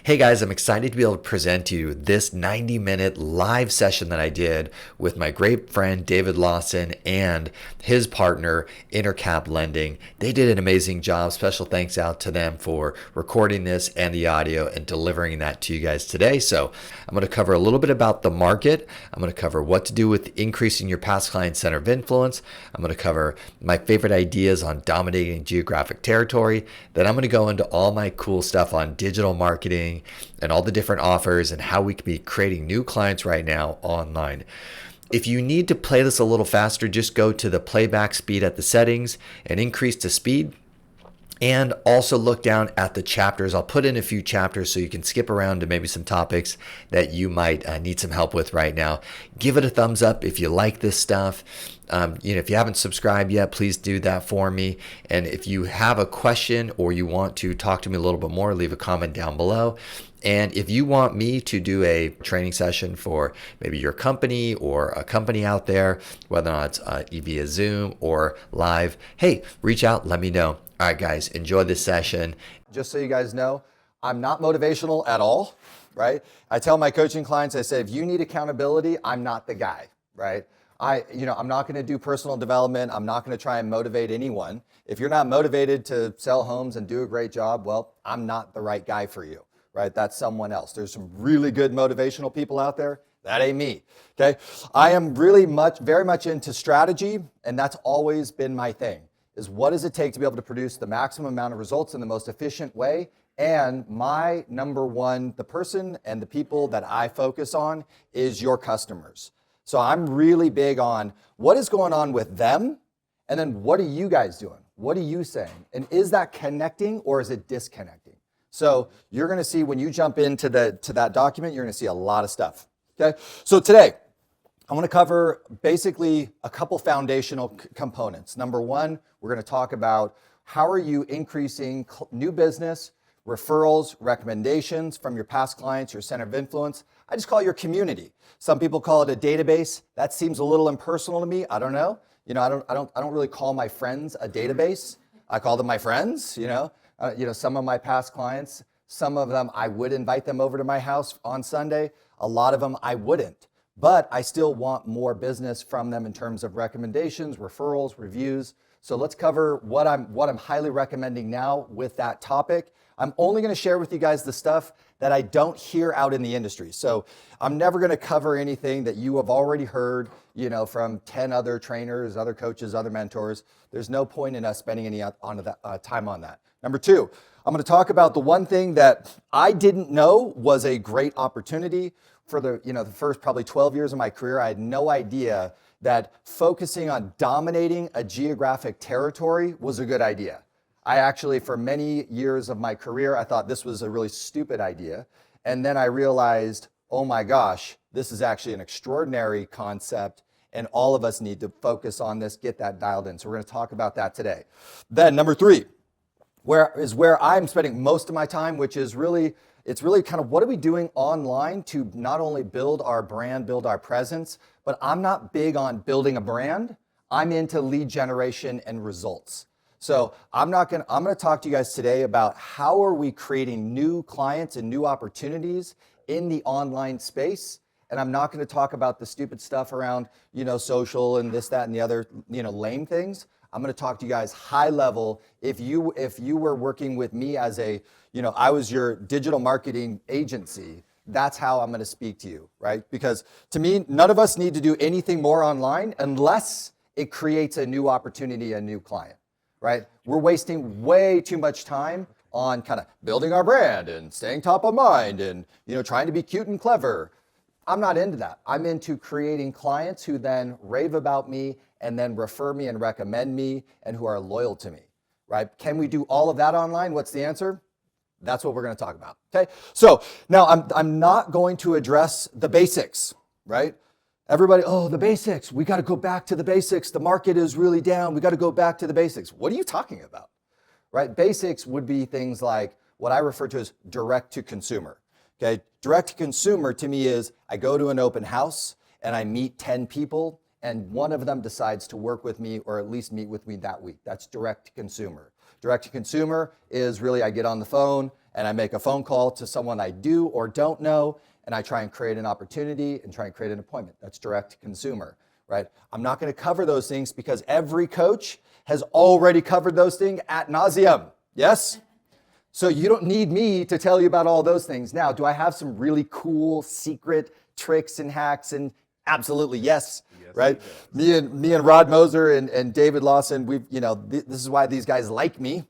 Hey guys, I'm excited to be able to present to you this 90-minute live session that I did with my great friend David Lawson and his partner Intercap Lending. They did an amazing job. Special thanks out to them for recording this and the audio and delivering that to you guys today. So I'm going to cover a little bit about the market. I'm going to cover what to do with increasing your past client center of influence. I'm going to cover my favorite ideas on dominating geographic territory. Then I'm going to go into all my cool stuff on digital marketing and all the different offers and how we can be creating new clients right now online. If you need to play this a little faster, just go to the playback speed at the settings and increase the speed. And also look down at the chapters. I'll put in a few chapters so you can skip around to maybe some topics that you might need some help with right now. Give it a thumbs up if you like this stuff. If you haven't subscribed yet, please do that for me. And if you have a question or you want to talk to me a little bit more, leave a comment down below. And if you want me to do a training session for maybe your company or a company out there, whether or not it's via Zoom or live, hey, reach out, let me know. All right, guys, enjoy this session. Just so you guys know, I'm not motivational at all, right? I tell my coaching clients, I say, if you need accountability, I'm not the guy, right? I'm not going to do personal development. I'm not going to try and motivate anyone. If you're not motivated to sell homes and do a great job, well, I'm not the right guy for you, right? That's someone else. There's some really good motivational people out there. That ain't me, okay? I am really very much into strategy, and that's always been my thing, is what does it take to be able to produce the maximum amount of results in the most efficient way? And my number one, the person and the people that I focus on is your customers. So I'm really big on what is going on with them, and then what are you guys doing? What are you saying? And is that connecting or is it disconnecting? So you're gonna see when you jump into that document, you're gonna see a lot of stuff, okay? So today, I want to cover basically a couple foundational components. Number one, we're going to talk about how are you increasing new business, referrals, recommendations from your past clients, your center of influence. I just call it your community. Some people call it a database. That seems a little impersonal to me. I don't know. I don't really call my friends a database. I call them my friends. Some of my past clients, some of them I would invite them over to my house on Sunday. A lot of them I wouldn't. But I still want more business from them in terms of recommendations, referrals, reviews. So let's cover what I'm highly recommending now with that topic. I'm only going to share with you guys the stuff that I don't hear out in the industry. So I'm never going to cover anything that you have already heard, from 10 other trainers, other coaches, other mentors. There's no point in us spending any time on that. Number two, I'm going to talk about the one thing that I didn't know was a great opportunity. For the first probably 12 years of my career, I had no idea that focusing on dominating a geographic territory was a good idea. I actually, for many years of my career, I thought this was a really stupid idea. And then I realized, oh my gosh, this is actually an extraordinary concept, and all of us need to focus on this, get that dialed in. So we're going to talk about that today. Then number three, where I'm spending most of my time, which is it's really kind of what are we doing online to not only build our brand, build our presence, but I'm not big on building a brand. I'm into lead generation and results. So I'm going to talk to you guys today about how are we creating new clients and new opportunities in the online space. And I'm not going to talk about the stupid stuff around, social and this, that, and the other, lame things. I'm going to talk to you guys high level. If you were working with me as I was your digital marketing agency, that's how I'm going to speak to you, right? Because to me, none of us need to do anything more online unless it creates a new opportunity, a new client, right? We're wasting way too much time on kind of building our brand and staying top of mind and, trying to be cute and clever. I'm not into that. I'm into creating clients who then rave about me and then refer me and recommend me and who are loyal to me, right? Can we do all of that online? What's the answer? That's what we're going to talk about, okay? So now I'm not going to address the basics, right? Everybody, the basics. We got to go back to the basics. The market is really down. We got to go back to the basics. What are you talking about, right? Basics would be things like what I refer to as direct to consumer, okay? Direct to consumer to me is I go to an open house and I meet 10 people and one of them decides to work with me or at least meet with me that week. That's direct to consumer. Direct to consumer is really I get on the phone and I make a phone call to someone I do or don't know, and I try and create an opportunity and try and create an appointment. That's direct to consumer, right? I'm not going to cover those things because every coach has already covered those things ad nauseum. Yes? So you don't need me to tell you about all those things. Now, do I have some really cool secret tricks and hacks? And absolutely, yes. Right? Me and Rod Moser and David Lawson, this is why these guys like me,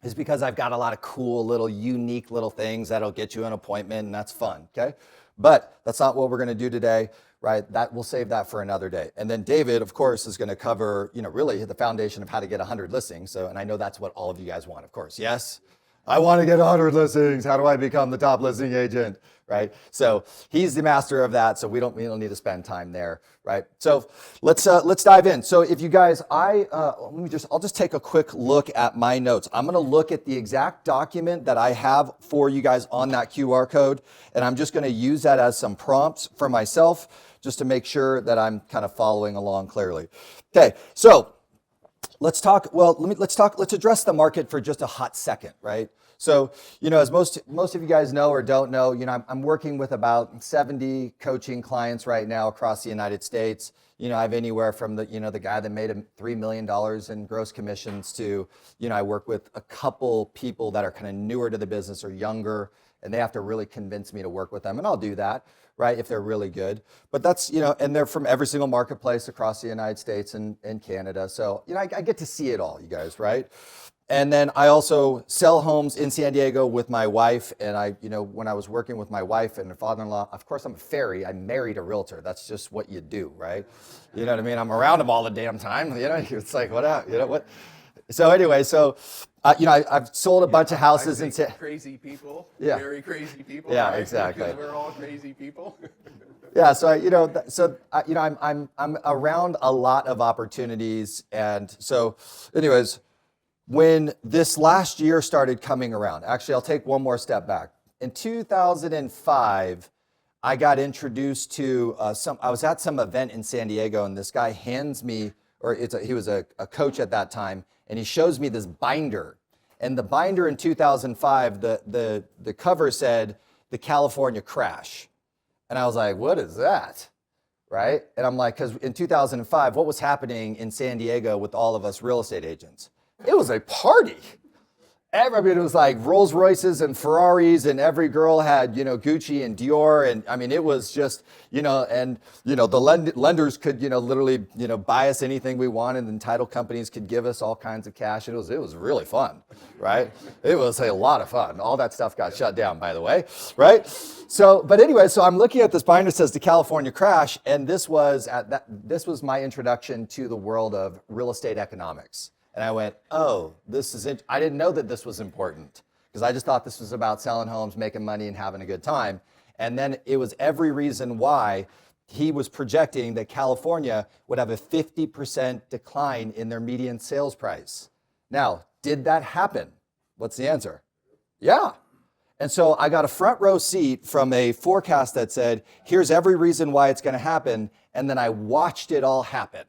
is because I've got a lot of cool little unique little things that'll get you an appointment, and that's fun, okay? But that's not what we're gonna do today, right? We'll save that for another day. And then David, of course, is gonna cover, really the foundation of how to get 100 listings. So, and I know that's what all of you guys want, of course, yes? I want to get 100 listings. How do I become the top listing agent, right? So he's the master of that. So we don't need to spend time there, right? So let's dive in. So if you guys, I'll just take a quick look at my notes. I'm going to look at the exact document that I have for you guys on that QR code, and I'm just going to use that as some prompts for myself, just to make sure that I'm kind of following along clearly. Okay, so let's address the market for just a hot second, right? So, as most of you guys know or don't know, I'm working with about 70 coaching clients right now across the United States. I have anywhere from the guy that made $3 million in gross commissions to, I work with a couple people that are kind of newer to the business or younger, and they have to really convince me to work with them. And I'll do that, right, if they're really good. But that's, and they're from every single marketplace across the United States and Canada. So, I get to see it all, you guys, right? And then I also sell homes in San Diego with my wife. And when I was working with my wife and her father-in-law, of course I'm a fairy. I married a realtor. That's just what you do, right? You know what I mean? I'm around them all the damn time. It's like, what? So anyway, I've sold a bunch of houses in crazy people. Yeah. Very crazy people. Yeah, right? exactly. Because we're all crazy people. Yeah, so I'm around a lot of opportunities, and so, anyways, when this last year started coming around, actually, I'll take one more step back. In 2005, I got introduced to I was at some event in San Diego, and this guy hands me, he was a coach at that time, and he shows me this binder. And the binder in 2005, the cover said, "The California Crash." And I was like, what is that? Right? And I'm like, because in 2005, what was happening in San Diego with all of us real estate agents? It was a party. Everybody was like Rolls Royces and Ferraris, and every girl had, Gucci and Dior. And I mean, it was just, the lenders could, literally, buy us anything we wanted, and title companies could give us all kinds of cash. It was really fun, right? It was a lot of fun. All that stuff got shut down, by the way, right? So, but anyway, so I'm looking at this binder that says the California Crash, and this was my introduction to the world of real estate economics. And I went, oh, this is it. I didn't know that this was important, because I just thought this was about selling homes, making money, and having a good time. And then it was every reason why he was projecting that California would have a 50% decline in their median sales price. Now, did that happen? What's the answer? Yeah. And so I got a front row seat from a forecast that said, here's every reason why it's going to happen. And then I watched it all happen,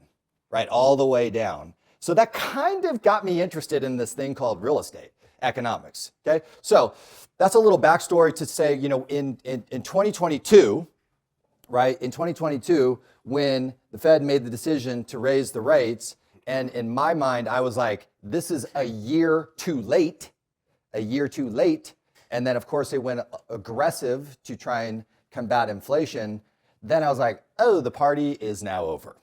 right, all the way down. So that kind of got me interested in this thing called real estate economics, okay? So that's a little backstory to say, in 2022, right, in 2022, when the Fed made the decision to raise the rates, and in my mind, I was like, this is a year too late. And then, of course, they went aggressive to try and combat inflation. Then I was like, oh, the party is now over,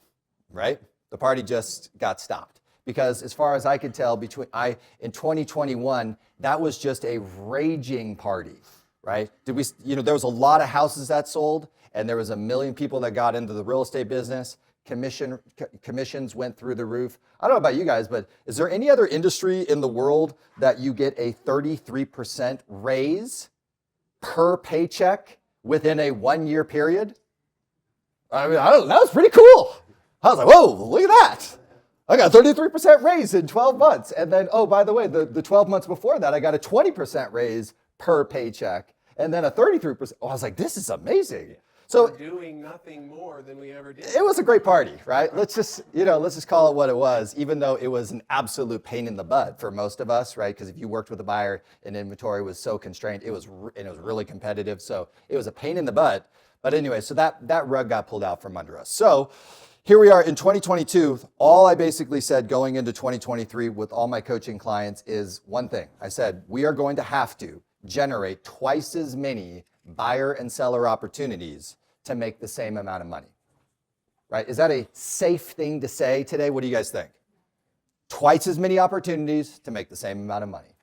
right? The party just got stopped. Because as far as I could tell, in 2021, that was just a raging party, right? There was a lot of houses that sold, and there was 1 million people that got into the real estate business. Commissions went through the roof. I don't know about you guys, but is there any other industry in the world that you get a 33% raise per paycheck within a 1-year period? I mean, that was pretty cool. I was like, whoa, look at that. I got a 33% raise in 12 months. And then, oh, by the way, the 12 months before that, I got a 20% raise per paycheck. And then a 33%. Oh, I was like, this is amazing. So We're doing nothing more than we ever did. it was a great party, right? Let's just call it what it was, even though it was an absolute pain in the butt for most of us, right? Because if you worked with a buyer and inventory was so constrained, and it was really competitive. So it was a pain in the butt. But anyway, so that rug got pulled out from under us. So here we are in 2022. All I basically said going into 2023 with all my coaching clients is one thing. I said, we are going to have to generate twice as many buyer and seller opportunities to make the same amount of money, right? Is that a safe thing to say today? What do you guys think? Twice as many opportunities to make the same amount of money.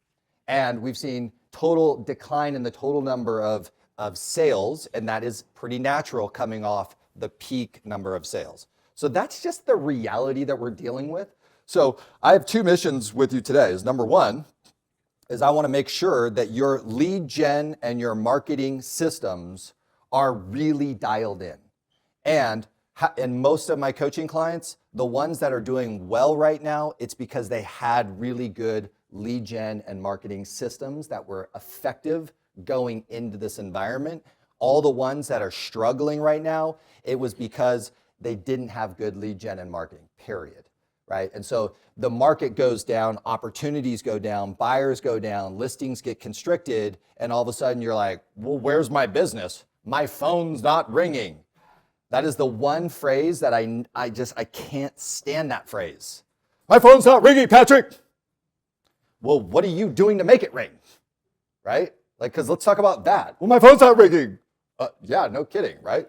And we've seen total decline in the total number of sales, and that is pretty natural coming off the peak number of sales. So that's just the reality that we're dealing with. So I have two missions with you today. Is number one, is I want to make sure that your lead gen and your marketing systems are really dialed in. And most of my coaching clients, the ones that are doing well right now, it's because they had really good lead gen and marketing systems that were effective going into this environment. All the ones that are struggling right now, it was because they didn't have good lead gen and marketing, period. Right? And so the market goes down, opportunities go down, buyers go down, listings get constricted, and all of a sudden you're like, well, where's my business? My phone's not ringing. That is the one phrase that I can't stand that phrase. My phone's not ringing, Patrick. Well, what are you doing to make it ring? Right? Like, because let's talk about that. Well, my phone's not ringing. Yeah, no kidding, right?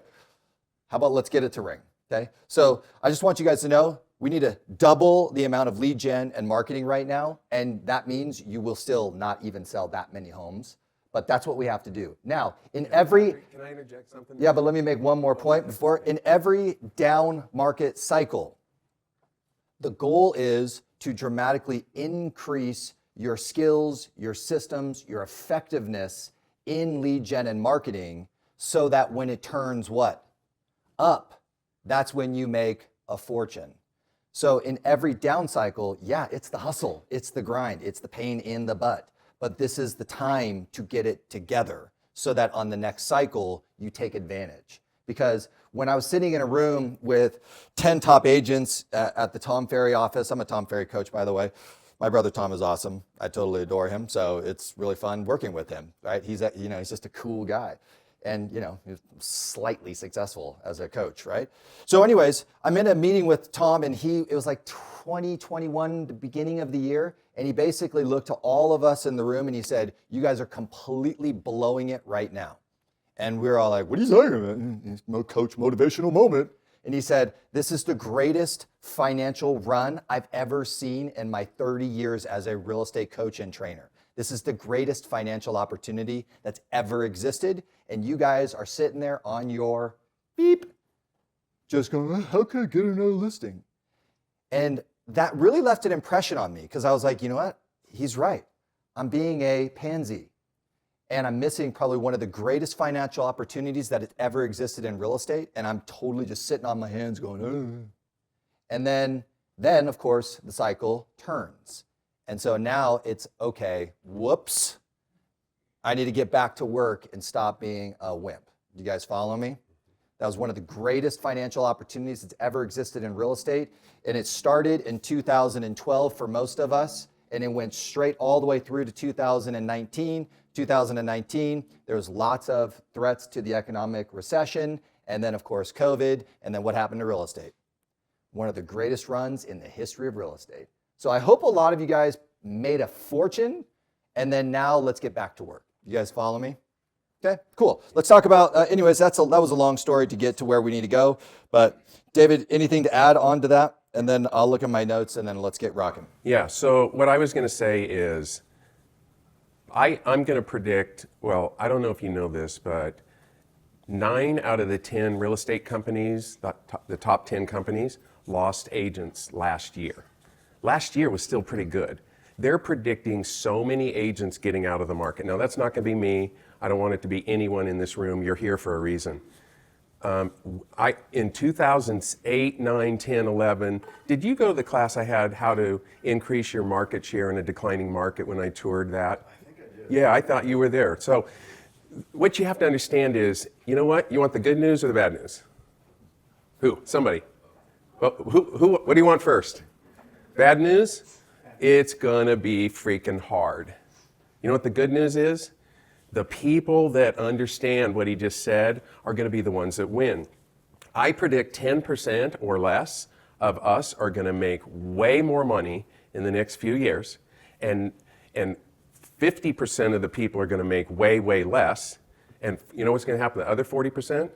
How about let's get it to ring, okay? So I just want you guys to know, we need to double the amount of lead gen and marketing right now, and that means you will still not even sell that many homes, but that's what we have to do. Now, in every... Can I interject something? Yeah, but let me make one more point before. In every down market cycle, the goal is to dramatically increase your skills, your systems, your effectiveness in lead gen and marketing so that when it turns what? Up, that's when you make a fortune. So in every down cycle, yeah, it's the hustle, it's the grind, it's the pain in the butt. But this is the time to get it together so that on the next cycle, you take advantage. Because when I was sitting in a room with 10 top agents at the Tom Ferry office, I'm a Tom Ferry coach, by the way. My brother Tom is awesome. I totally adore him. So it's really fun working with him, right? He's just a cool guy. And he's slightly successful as a coach, right? So anyways, I'm in a meeting with Tom, and it was like 2021, the beginning of the year, and he basically looked to all of us in the room and he said, you guys are completely blowing it right now. And we were all like, what are you saying? No coach motivational moment. And he said, this is the greatest financial run I've ever seen in my 30 years as a real estate coach and trainer. This is the greatest financial opportunity that's ever existed. And you guys are sitting there on your beep, just going, how can I get another listing? And that really left an impression on me because I was like, you know what? He's right. I'm being a pansy. And I'm missing probably one of the greatest financial opportunities that has ever existed in real estate. And I'm totally just sitting on my hands going, ugh. And then of course, the cycle turns. And so now it's, okay, whoops, I need to get back to work and stop being a wimp. You guys follow me? That was one of the greatest financial opportunities that's ever existed in real estate. And it started in 2012 for most of us, and it went straight all the way through to 2019. 2019, there was lots of threats to the economic recession, and then of course COVID, and then what happened to real estate? One of the greatest runs in the history of real estate. So I hope a lot of you guys made a fortune, and then now let's get back to work. You guys follow me? Okay, cool. Let's talk about, anyways, that was a long story to get to where we need to go. But David, anything to add on to that? And then I'll look at my notes and then let's get rocking. Yeah, so what I was going to say is, I'm going to predict, well, I don't know if you know this, but 9 out of the 10 real estate companies, the top 10 companies, lost agents last year. Last year was still pretty good. They're predicting so many agents getting out of the market. Now, that's not going to be me. I don't want it to be anyone in this room. You're here for a reason. In 2008, 9, 10, 11, did you go to the class I had, How to Increase Your Market Share in a Declining Market, when I toured that? I think I did. Yeah, I thought you were there. So what you have to understand is, you know what? You want the good news or the bad news? Who? Somebody. Well, what do you want first? Bad news? It's gonna be freaking hard. You know what the good news is? The people that understand what he just said are gonna be the ones that win. I predict 10% or less of us are gonna make way more money in the next few years, and 50% of the people are gonna make way, way less. And you know what's gonna happen to the other 40%?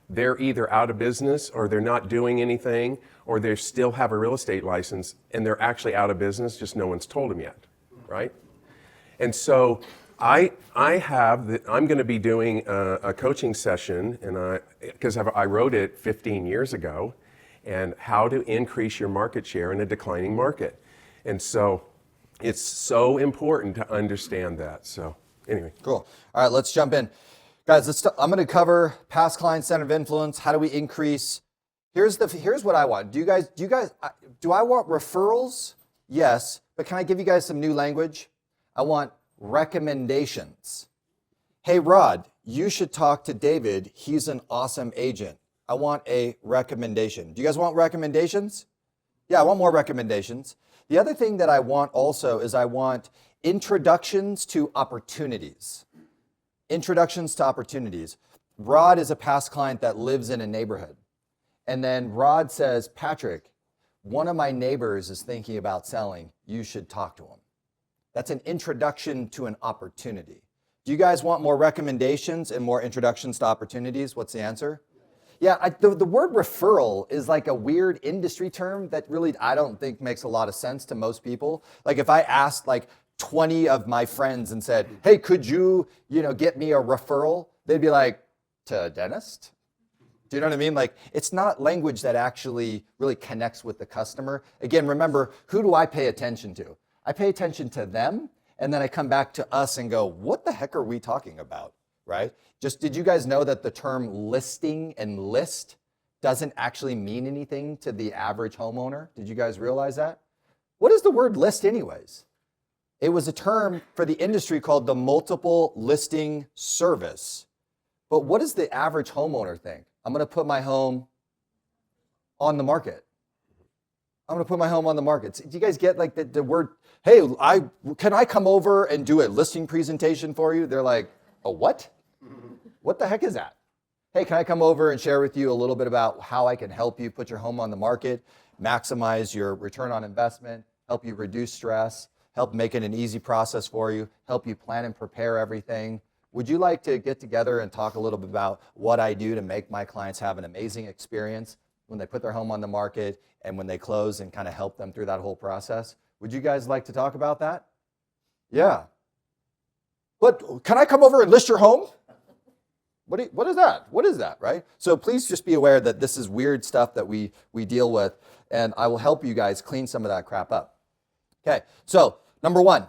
They're either out of business or they're not doing anything, or they still have a real estate license and they're actually out of business, just no one's told them yet, right? And so I'm going to be doing a coaching session, and because I wrote it 15 years ago, and how to increase your market share in a declining market. And so it's so important to understand that. So anyway. Cool. All right, let's jump in. Guys, I'm going to cover past client center of influence. How do we increase? Here's what I want. Do I want referrals? Yes, but can I give you guys some new language? I want recommendations. Hey, Rod, you should talk to David. He's an awesome agent. I want a recommendation. Do you guys want recommendations? Yeah, I want more recommendations. The other thing that I want also is I want introductions to opportunities. Introductions to opportunities. Rod is a past client that lives in a neighborhood. And then Rod says, Patrick, one of my neighbors is thinking about selling. You should talk to him. That's an introduction to an opportunity. Do you guys want more recommendations and more introductions to opportunities? What's the answer? Yeah, the word referral is like a weird industry term that really I don't think makes a lot of sense to most people. Like if I asked like 20 of my friends and said, hey, could you get me a referral? They'd be like, to a dentist? Do you know what I mean? Like, it's not language that actually really connects with the customer. Again, remember, who do I pay attention to? I pay attention to them, and then I come back to us and go, what the heck are we talking about, right? Did you guys know that the term listing and list doesn't actually mean anything to the average homeowner? Did you guys realize that? What is the word list anyways? It was a term for the industry called the multiple listing service. But what does the average homeowner think? I'm going to put my home on the market. I'm going to put my home on the market. Do you guys get like the word, hey, can I come over and do a listing presentation for you? They're like, a what? What the heck is that? Hey, can I come over and share with you a little bit about how I can help you put your home on the market, maximize your return on investment, help you reduce stress, help make it an easy process for you, help you plan and prepare everything. Would you like to get together and talk a little bit about what I do to make my clients have an amazing experience when they put their home on the market and when they close, and kind of help them through that whole process? Would you guys like to talk about that? Yeah. But can I come over and list your home? What is that? What is that, right? So please just be aware that this is weird stuff that we deal with, and I will help you guys clean some of that crap up. Okay, so number one,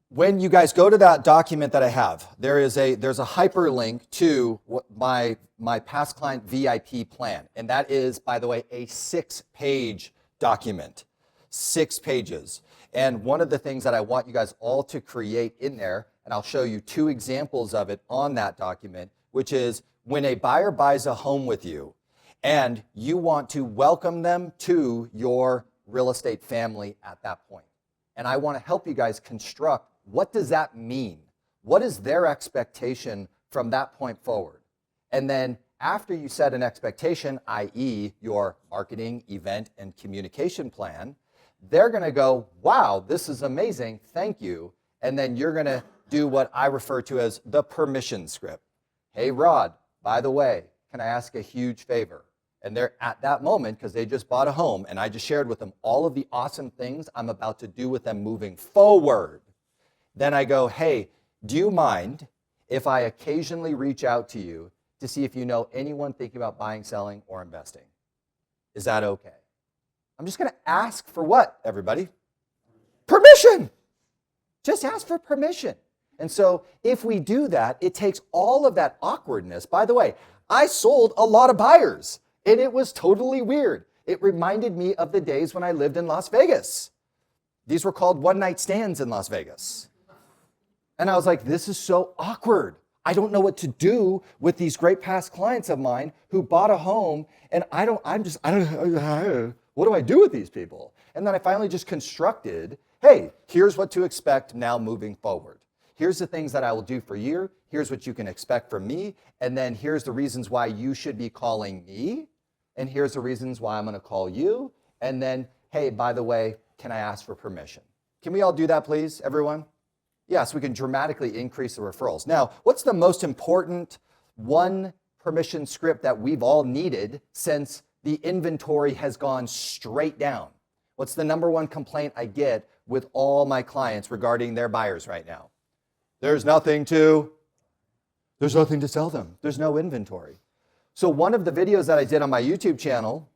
when you guys go to that document that I have, there's a hyperlink to my past client VIP plan. And that is, by the way, a 6-page document, 6 pages. And one of the things that I want you guys all to create in there, and I'll show you 2 examples of it on that document, which is when a buyer buys a home with you and you want to welcome them to your real estate family at that point. And I want to help you guys construct, what does that mean? What is their expectation from that point forward? And then after you set an expectation, i.e. your marketing, event, and communication plan, they're going to go, wow, this is amazing, thank you. And then you're going to do what I refer to as the permission script. Hey, Rod, by the way, can I ask a huge favor? And they're at that moment, because they just bought a home, and I just shared with them all of the awesome things I'm about to do with them moving forward. Then I go, hey, do you mind if I occasionally reach out to you to see if you know anyone thinking about buying, selling, or investing? Is that okay? I'm just going to ask for what, everybody? Permission. Just ask for permission. And so if we do that, it takes all of that awkwardness. By the way, I sold a lot of buyers, and it was totally weird. It reminded me of the days when I lived in Las Vegas. These were called one-night stands in Las Vegas. And I was like, this is so awkward. I don't know what to do with these great past clients of mine who bought a home, and I don't, what do I do with these people? And then I finally just constructed, hey, here's what to expect now moving forward. Here's the things that I will do for you. Here's what you can expect from me. And then here's the reasons why you should be calling me. And here's the reasons why I'm going to call you. And then, hey, by the way, can I ask for permission? Can we all do that, please, everyone? Yes, we can dramatically increase the referrals. Now, what's the most important one permission script that we've all needed since the inventory has gone straight down? What's the number one complaint I get with all my clients regarding their buyers right now? There's nothing to sell them. There's no inventory. So one of the videos that I did on my YouTube channel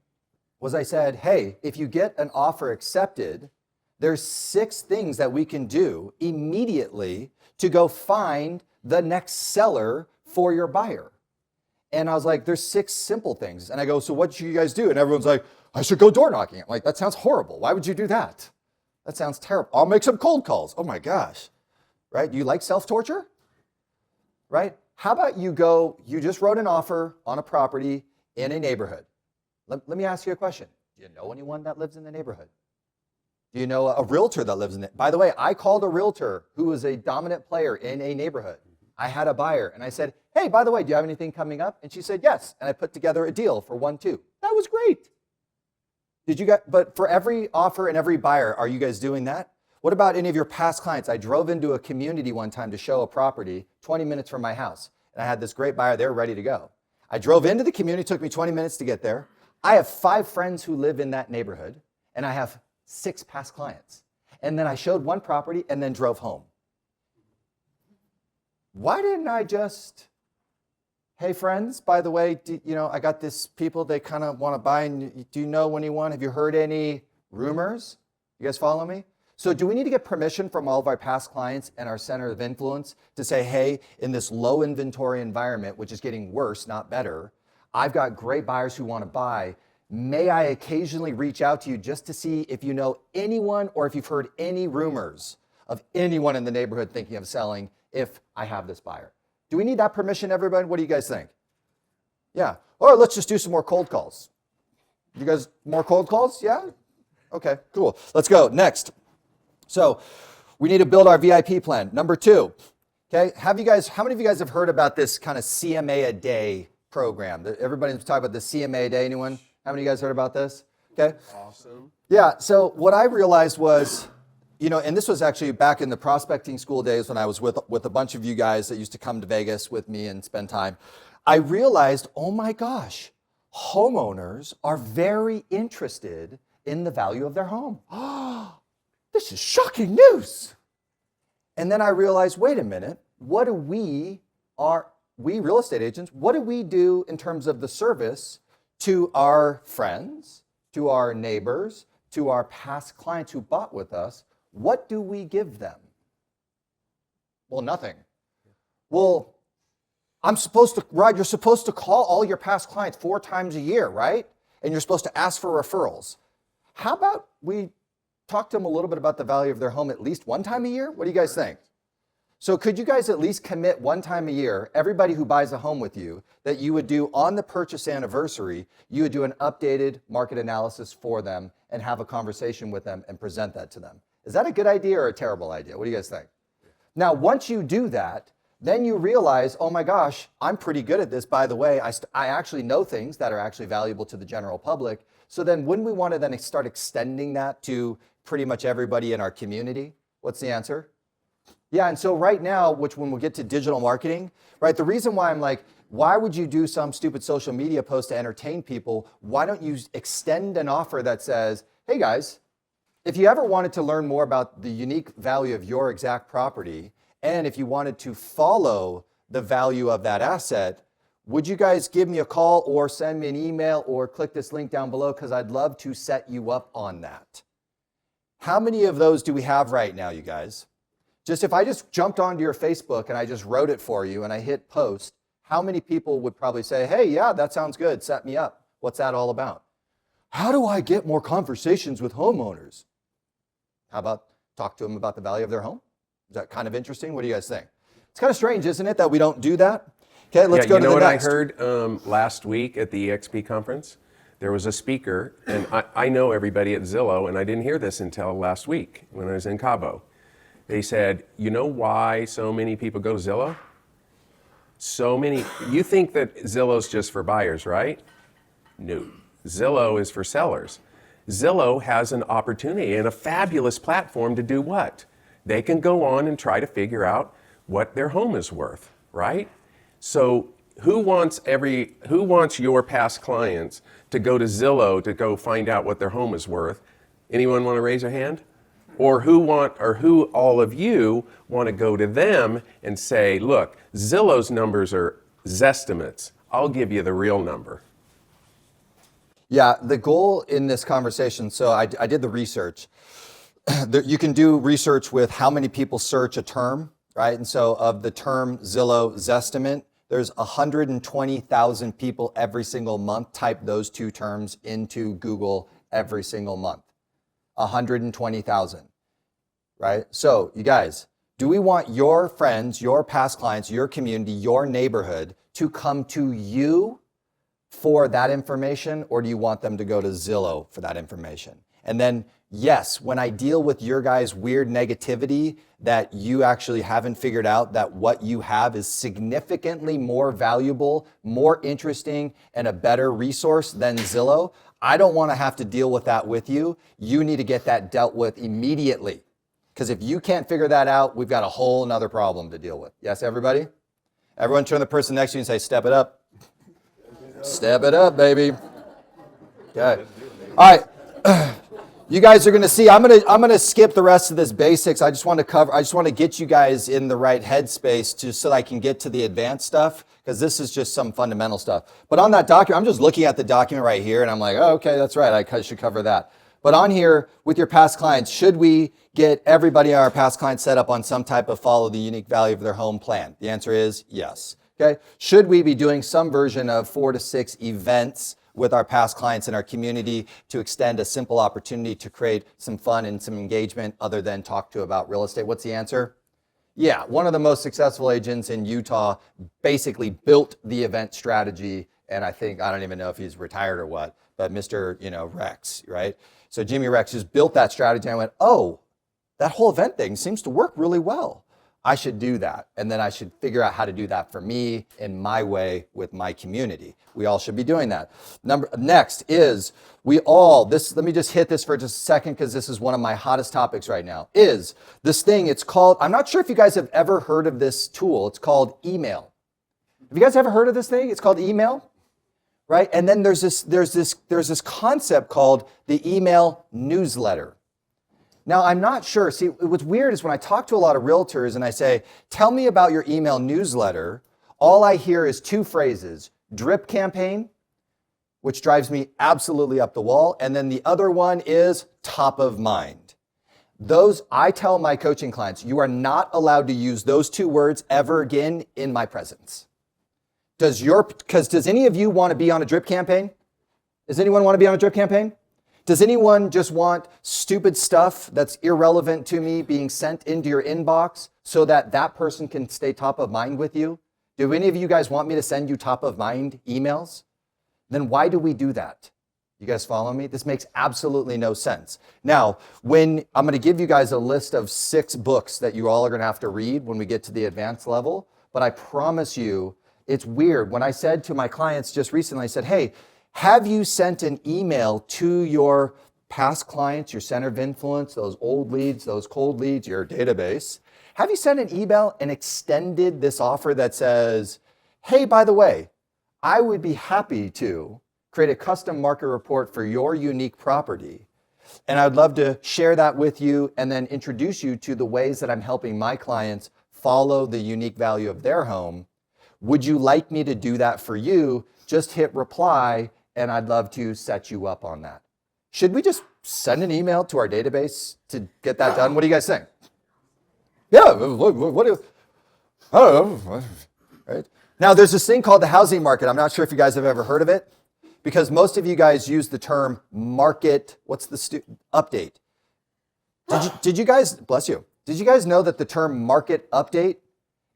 was I said, hey, if you get an offer accepted, there's 6 things that we can do immediately to go find the next seller for your buyer. And I was like, there's 6 simple things. And I go, so what should you guys do? And everyone's like, I should go door knocking. I'm like, that sounds horrible. Why would you do that? That sounds terrible. I'll make some cold calls. Oh my gosh. Right? Do you like self-torture? Right? How about you just wrote an offer on a property in a neighborhood. Let me ask you a question. Do you know anyone that lives in the neighborhood? Do you know a realtor that lives in it? By the way, I called a realtor who was a dominant player in a neighborhood. I had a buyer and I said, hey, by the way, do you have anything coming up? And she said, yes. And I put together a deal for 1-2. That was great. But for every offer and every buyer, are you guys doing that? What about any of your past clients? I drove into a community one time to show a property 20 minutes from my house. And I had this great buyer, they were ready to go. I drove into the community, it took me 20 minutes to get there. I have 5 friends who live in that neighborhood, and I have 6 past clients. And then I showed one property and then drove home. Why didn't I just, hey friends, by the way, I got this people, they kind of want to buy, and do you know anyone? Have you heard any rumors? You guys follow me? So do we need to get permission from all of our past clients and our center of influence to say, hey, in this low inventory environment, which is getting worse, not better, I've got great buyers who want to buy. May I occasionally reach out to you just to see if you know anyone or if you've heard any rumors of anyone in the neighborhood thinking of selling if I have this buyer? Do we need that permission, everybody? What do you guys think? Yeah. Or let's just do some more cold calls. You guys, more cold calls? Yeah? Okay, cool. Let's go. Next. So we need to build our VIP plan. Number 2, okay, how many of you guys have heard about this kind of CMA a day program? Everybody's talking about the CMA a day. Anyone? How many of you guys heard about this? Okay. Awesome. Yeah, so what I realized was, and this was actually back in the prospecting school days when I was with a bunch of you guys that used to come to Vegas with me and spend time. I realized, oh my gosh, homeowners are very interested in the value of their home. This is shocking news. And then I realized, wait a minute, what do we real estate agents, what do we do in terms of the service to our friends, to our neighbors, to our past clients who bought with us? What do we give them? Well, nothing. Well, Rod, you're supposed to call all your past clients 4 times a year, right? And you're supposed to ask for referrals. How about we talk to them a little bit about the value of their home at least 1 time a year? What do you guys think? So could you guys at least commit 1 time a year, everybody who buys a home with you, that you would do on the purchase anniversary, you would do an updated market analysis for them and have a conversation with them and present that to them? Is that a good idea or a terrible idea? What do you guys think? Now, once you do that, then you realize, oh my gosh, I'm pretty good at this. By the way, I actually know things that are actually valuable to the general public. So then wouldn't we want to then start extending that to pretty much everybody in our community? What's the answer? Yeah, and so right now, when we'll get to digital marketing, right, the reason why I'm like, why would you do some stupid social media post to entertain people? Why don't you extend an offer that says, hey guys, if you ever wanted to learn more about the unique value of your exact property, and if you wanted to follow the value of that asset, would you guys give me a call or send me an email or click this link down below, because I'd love to set you up on that. How many of those do we have right now, you guys? If I just jumped onto your Facebook and I just wrote it for you and I hit post, how many people would probably say, hey, yeah, that sounds good, set me up. What's that all about? How do I get more conversations with homeowners? How about talk to them about the value of their home? Is that kind of interesting? What do you guys think? It's kind of strange, isn't it, that we don't do that? Okay, let's go to the next. You know what I heard last week at the EXP conference? There was a speaker, and I know everybody at Zillow, and I didn't hear this until last week when I was in Cabo. They said, you know why so many people go to Zillow? You think that Zillow's just for buyers, right? No, Zillow is for sellers. Zillow has an opportunity and a fabulous platform to do what? They can go on and try to figure out what their home is worth, right? So who wants your past clients to go to Zillow to go find out what their home is worth? Anyone want to raise their hand? Or who all of you want to go to them and say, look, Zillow's numbers are Zestimates. I'll give you the real number. Yeah, the goal in this conversation, so I did the research. You can do research with how many people search a term, right? And so of the term Zillow Zestimate, there's 120,000 people every single month type those two terms into Google every single month. 120,000, right? So you guys, do we want your friends, your past clients, your community, your neighborhood to come to you for that information, or do you want them to go to Zillow for that information? And then, yes, when I deal with your guys' weird negativity that you actually haven't figured out that what you have is significantly more valuable, more interesting, and a better resource than Zillow, I don't want to have to deal with that with you. You need to get that dealt with immediately. Because if you can't figure that out, we've got a whole nother problem to deal with. Yes, everybody? Everyone turn to the person next to you and say, step it up. Step it up, baby. Okay. All right. You guys are going to see, I'm going to skip the rest of this basics. I just want to get you guys in the right headspace just so that I can get to the advanced stuff, because this is just some fundamental stuff. But on that document, I'm just looking at the document right here and I'm like, oh, okay, that's right. I should cover that. But on here with your past clients, should we get everybody on our past clients set up on some type of follow the unique value of their home plan? The answer is yes. Okay. Should we be doing some version of 4 to 6 events with our past clients in our community to extend a simple opportunity to create some fun and some engagement other than talk to about real estate? What's the answer? Yeah, one of the most successful agents in Utah basically built the event strategy. And I don't even know if he's retired or what, but Mr. Rex, right? So Jimmy Rex just built that strategy. And I went, oh, that whole event thing seems to work really well. I should do that. And then I should figure out how to do that for me in my way with my community. We all should be doing that. Next is let me just hit this for just a second because this is one of my hottest topics right now, is this thing. It's called, I'm not sure if you guys have ever heard of this tool. It's called email. Have you guys ever heard of this thing? It's called email, right? And then there's this concept called the email newsletter. Now, I'm not sure. See, what's weird is when I talk to a lot of realtors and I say, tell me about your email newsletter, all I hear is 2 phrases, drip campaign, which drives me absolutely up the wall. And then the other one is top of mind. I tell my coaching clients, you are not allowed to use those 2 words ever again in my presence. Does any of you want to be on a drip campaign? Does anyone want to be on a drip campaign? Does anyone just want stupid stuff that's irrelevant to me being sent into your inbox so that that person can stay top of mind with you? Do any of you guys want me to send you top of mind emails? Then why do we do that? You guys follow me? This makes absolutely no sense. Now, I'm going to give you guys a list of 6 books that you all are going to have to read when we get to the advanced level, but I promise you, it's weird. When I said to my clients just recently, I said, hey, have you sent an email to your past clients, your center of influence, those old leads, those cold leads, your database? Have you sent an email and extended this offer that says, hey, by the way, I would be happy to create a custom market report for your unique property. And I'd love to share that with you and then introduce you to the ways that I'm helping my clients follow the unique value of their home. Would you like me to do that for you? Just hit reply and I'd love to set you up on that. Should we just send an email to our database to get that done? What do you guys think? Yeah, what do you, I don't know, right? Now there's this thing called the housing market. I'm not sure if you guys have ever heard of it because most of you guys use the term market, update. Did you guys, bless you, Did you guys know that the term market update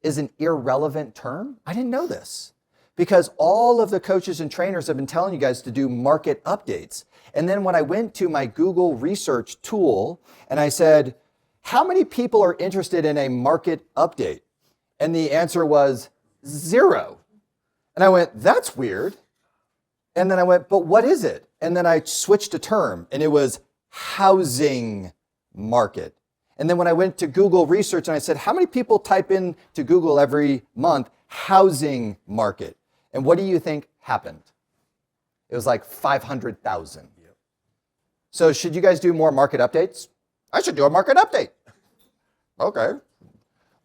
is an irrelevant term? I didn't know this because all of the coaches and trainers have been telling you guys to do market updates. And then when I went to my Google research tool and I said, how many people are interested in a market update? And the answer was 0. And I went, that's weird. And then I went, but what is it? And then I switched a term and it was housing market. And then when I went to Google research and I said, how many people type in to Google every month, housing market? And what do you think happened? It was like 500,000. Yep. So should you guys do more market updates? I should do a market update. Okay.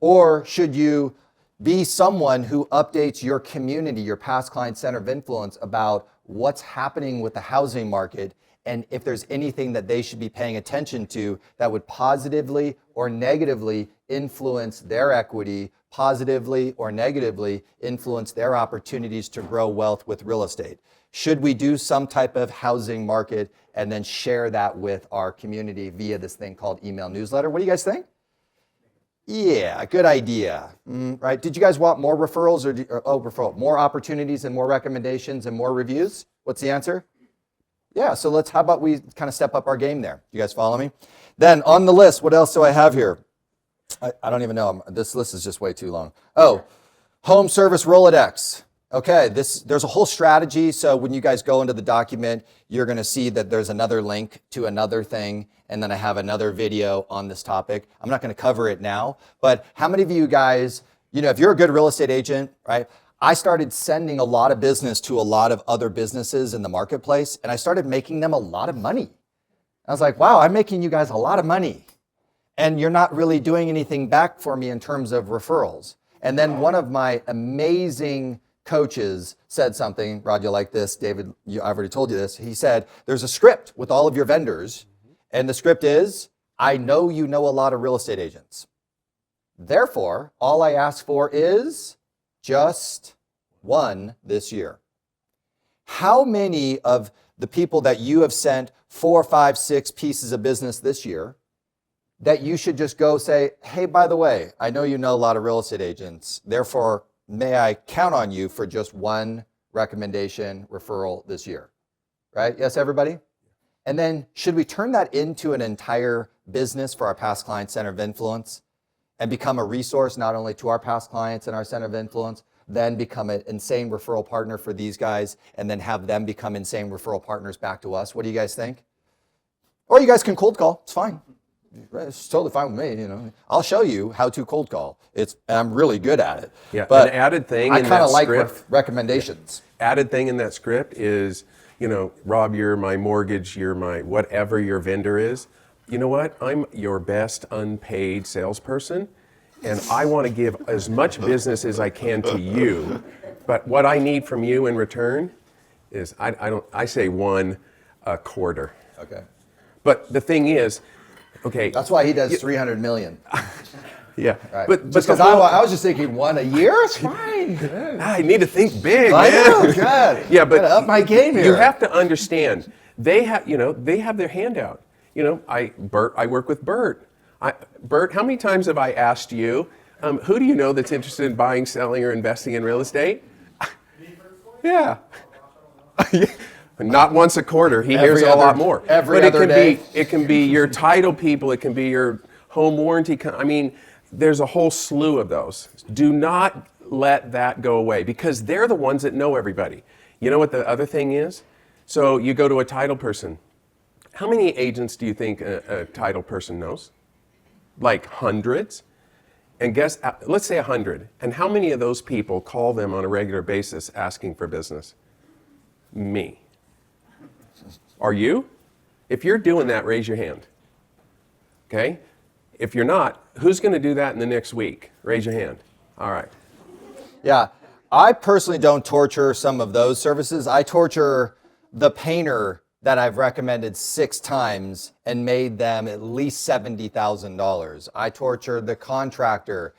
Or should you be someone who updates your community, your past client center of influence about what's happening with the housing market and if there's anything that they should be paying attention to that would positively or negatively influence their equity, positively or negatively influence their opportunities to grow wealth with real estate? Should we do some type of housing market and then share that with our community via this thing called email newsletter? What do you guys think? Yeah, good idea, right? Did you guys want more referrals more opportunities and more recommendations and more reviews? What's the answer? Yeah, so how about we kind of step up our game there? You guys follow me? Then on the list, what else do I have here? I don't even know. This list is just way too long. Oh, home service Rolodex. Okay, there's a whole strategy. So when you guys go into the document, you're going to see that there's another link to another thing. And then I have another video on this topic. I'm not going to cover it now, but how many of you guys, if you're a good real estate agent, right? I started sending a lot of business to a lot of other businesses in the marketplace, and I started making them a lot of money. I was like, wow, I'm making you guys a lot of money. And you're not really doing anything back for me in terms of referrals. And then one of my amazing coaches said something, Rod, you like this, David, I've already told you this. He said, there's a script with all of your vendors, and the script is, I know you know a lot of real estate agents. Therefore, all I ask for is just one this year. How many of the people that you have sent 4, 5, 6 pieces of business this year that you should just go say, hey, by the way, I know you know a lot of real estate agents, therefore, may I count on you for just one recommendation referral this year, right? Yes, everybody? And then should we turn that into an entire business for our past client center of influence and become a resource not only to our past clients and our center of influence, then become an insane referral partner for these guys and then have them become insane referral partners back to us? What do you guys think? Or you guys can cold call, it's fine. It's totally fine with me, I'll show you how to cold call. I'm really good at it. Yeah, but an added thing I in kind that of like script, recommendations. added thing in that script is, Rob, you're my mortgage, you're my whatever your vendor is. You know what? I'm your best unpaid salesperson, and I want to give as much business as I can to you. But what I need from you in return is I say one a quarter. Okay. But the thing is, okay. That's why he does 300 million. Yeah. Right. But because I was just thinking one a year is fine. I need to think big, I man. know, God. Yeah, but gotta up my game here. You have to understand, they have their hand out. I work with Bert. Bert, how many times have I asked you, who do you know that's interested in buying, selling, or investing in real estate? Yeah. Not once a quarter. He hears a lot more. Every other day. It can be your title people. It can be your home warranty. There's a whole slew of those. Do not let that go away because they're the ones that know everybody. You know what the other thing is? So you go to a title person. How many agents do you think a title person knows? Like hundreds? And guess, let's say 100. And how many of those people call them on a regular basis asking for business? Me. Are you? If you're doing that, raise your hand. Okay? If you're not, who's going to do that in the next week? Raise your hand. All right. Yeah. I personally don't torture some of those services. I torture the painter that I've recommended 6 times and made them at least $70,000. I torture the contractor,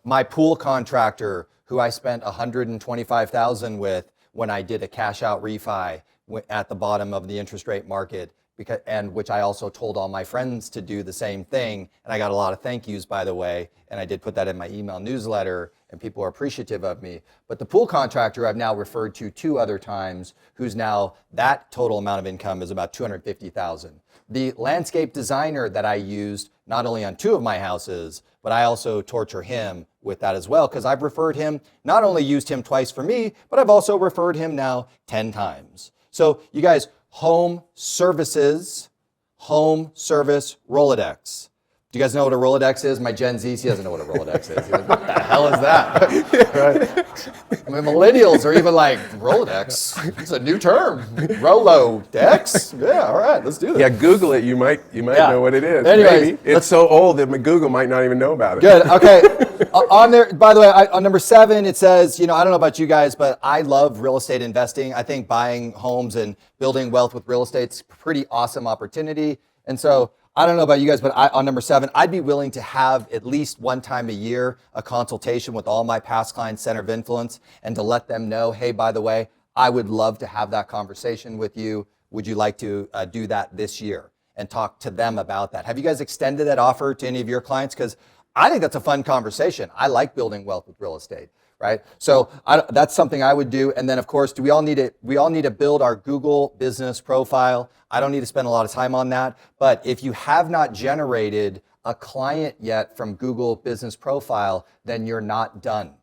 my pool contractor who I spent $125,000 with when I did a cash out refi at the bottom of the interest rate market and which I also told all my friends to do the same thing. And I got a lot of thank yous, by the way. And I did put that in my email newsletter, and people are appreciative of me. But the pool contractor I've now referred to 2 other times, who's now, that total amount of income is about $250,000. The landscape designer that I used, not only on 2 of my houses, but I also torture him with that as well, because I've referred him, not only used him twice for me, but I've also referred him now 10 times. So you guys, home services, home service Rolodex. Do you guys know what a Rolodex is? My Gen Z, he doesn't know what a Rolodex is. He's like, what the hell is that? Right? I mean, millennials are even like, Rolodex? It's a new term. Rolodex? Yeah, all right, let's do this. Yeah, Google it. You might know what it is. Anyways, maybe. It's so old that Google might not even know about it. Good. Okay. On there, by the way, on number 7, it says, I don't know about you guys, but I love real estate investing. I think buying homes and building wealth with real estate is a pretty awesome opportunity. And so I don't know about you guys, but on number 7, I'd be willing to have at least one time a year a consultation with all my past clients, center of influence, and to let them know, hey, by the way, I would love to have that conversation with you. Would you like to do that this year? And talk to them about that. Have you guys extended that offer to any of your clients? Because I think that's a fun conversation. I like building wealth with real estate, right? So that's something I would do. And then, of course, we all need to build our Google business profile. I don't need to spend a lot of time on that. But if you have not generated a client yet from Google business profile, then you're not done.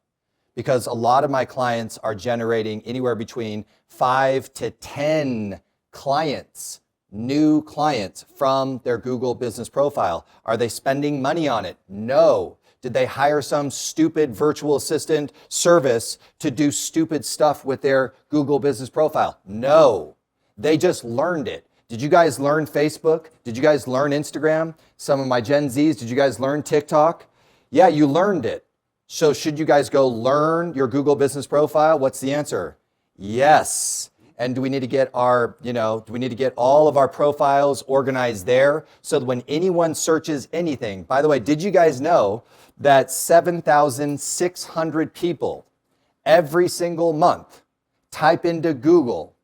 Because a lot of my clients are generating anywhere between 5 to 10 clients, new clients from their Google business profile. Are they spending money on it? No. Did they hire some stupid virtual assistant service to do stupid stuff with their Google business profile? No. They just learned it. Did you guys learn Facebook? Did you guys learn Instagram? Some of my Gen Zs, did you guys learn TikTok? Yeah, you learned it. So should you guys go learn your Google business profile? What's the answer? Yes. And do we need to get all of our profiles organized there so that when anyone searches anything, by the way, did you guys know that 7,600 people every single month type into Google,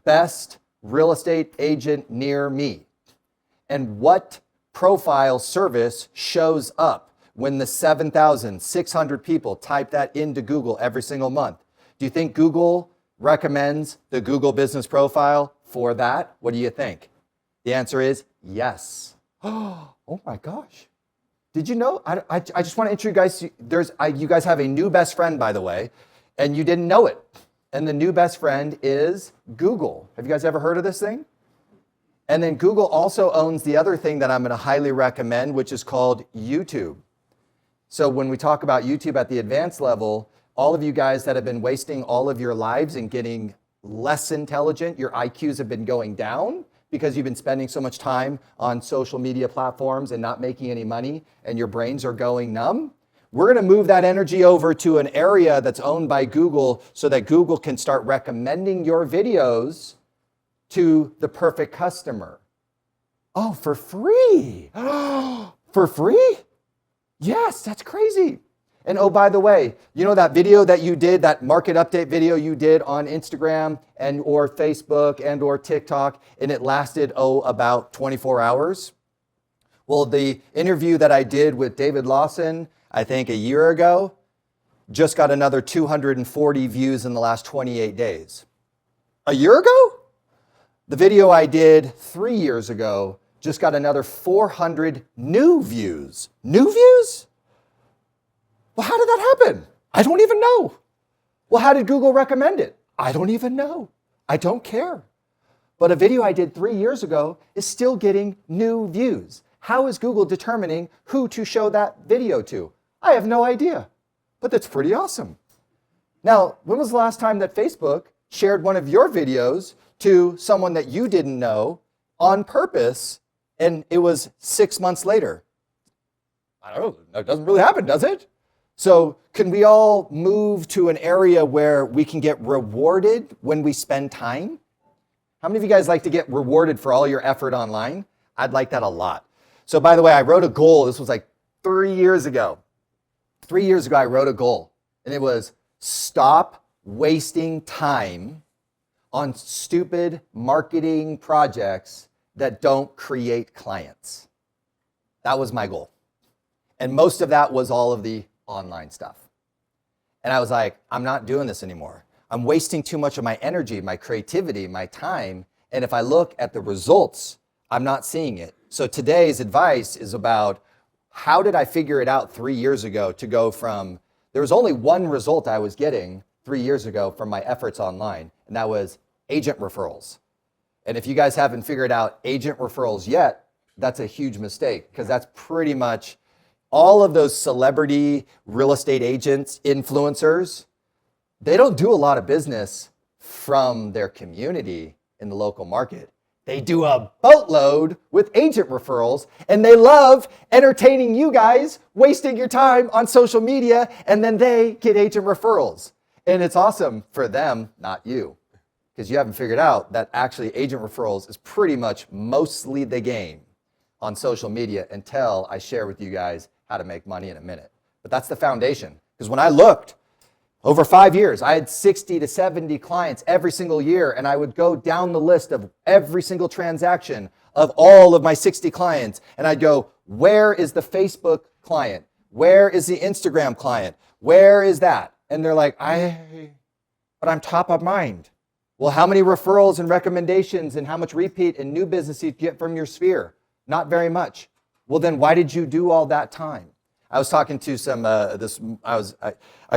best real estate agent near me? And what profile service shows up when the 7,600 people type that into Google every single month? Do you think Google recommends the Google business profile for that? What do you think? The answer is yes. Oh my gosh. Did you know? I just want to introduce you guys. You guys have a new best friend, by the way, and you didn't know it. And the new best friend is Google. Have you guys ever heard of this thing? And then Google also owns the other thing that I'm going to highly recommend, which is called YouTube. So when we talk about YouTube at the advanced level, all of you guys that have been wasting all of your lives and getting less intelligent, your IQs have been going down because you've been spending so much time on social media platforms and not making any money, and your brains are going numb. We're going to move that energy over to an area that's owned by Google so that Google can start recommending your videos to the perfect customer. Oh, for free. For free? Yes, that's crazy. And oh, by the way, you know that video that you did, that market update video you did on Instagram and or Facebook and or TikTok, and it lasted, about 24 hours? Well, the interview that I did with David Lawson, I think a year ago, just got another 240 views in the last 28 days. A year ago? The video I did 3 years ago just got another 400 new views. New views? Well, how did that happen? I don't even know. Well, how did Google recommend it? I don't even know. I don't care. But a video I did 3 years ago is still getting new views. How is Google determining who to show that video to? I have no idea, but that's pretty awesome. Now, when was the last time that Facebook shared one of your videos to someone that you didn't know on purpose, and it was 6 months later? I don't know. It doesn't really happen, does it? So can we all move to an area where we can get rewarded when we spend time? How many of you guys like to get rewarded for all your effort online? I'd like that a lot. So by the way, I wrote a goal. This was like 3 years ago. 3 years ago, I wrote a goal, and it was stop wasting time on stupid marketing projects that don't create clients. That was my goal. And most of that was all of the online stuff. And I was like, I'm not doing this anymore. I'm wasting too much of my energy, my creativity, my time. And if I look at the results, I'm not seeing it. So today's advice is about how did I figure it out 3 years ago to go from, there was only one result I was getting 3 years ago from my efforts online, and that was agent referrals. And if you guys haven't figured out agent referrals yet, that's a huge mistake, because that's pretty much all of those celebrity real estate agents, influencers, they don't do a lot of business from their community in the local market. They do a boatload with agent referrals, and they love entertaining you guys, wasting your time on social media, and then they get agent referrals. And it's awesome for them, not you, because you haven't figured out that actually agent referrals is pretty much mostly the game on social media until I share with you guys how to make money in a minute. But that's the foundation, because when I looked, over 5 years, I had 60 to 70 clients every single year, and I would go down the list of every single transaction of all of my 60 clients, and I'd go, where is the Facebook client? Where is the Instagram client? Where is that? And they're like, but I'm top of mind. Well, how many referrals and recommendations and how much repeat and new business you get from your sphere? Not very much. Well, then why did you do all that time? I was talking to some, I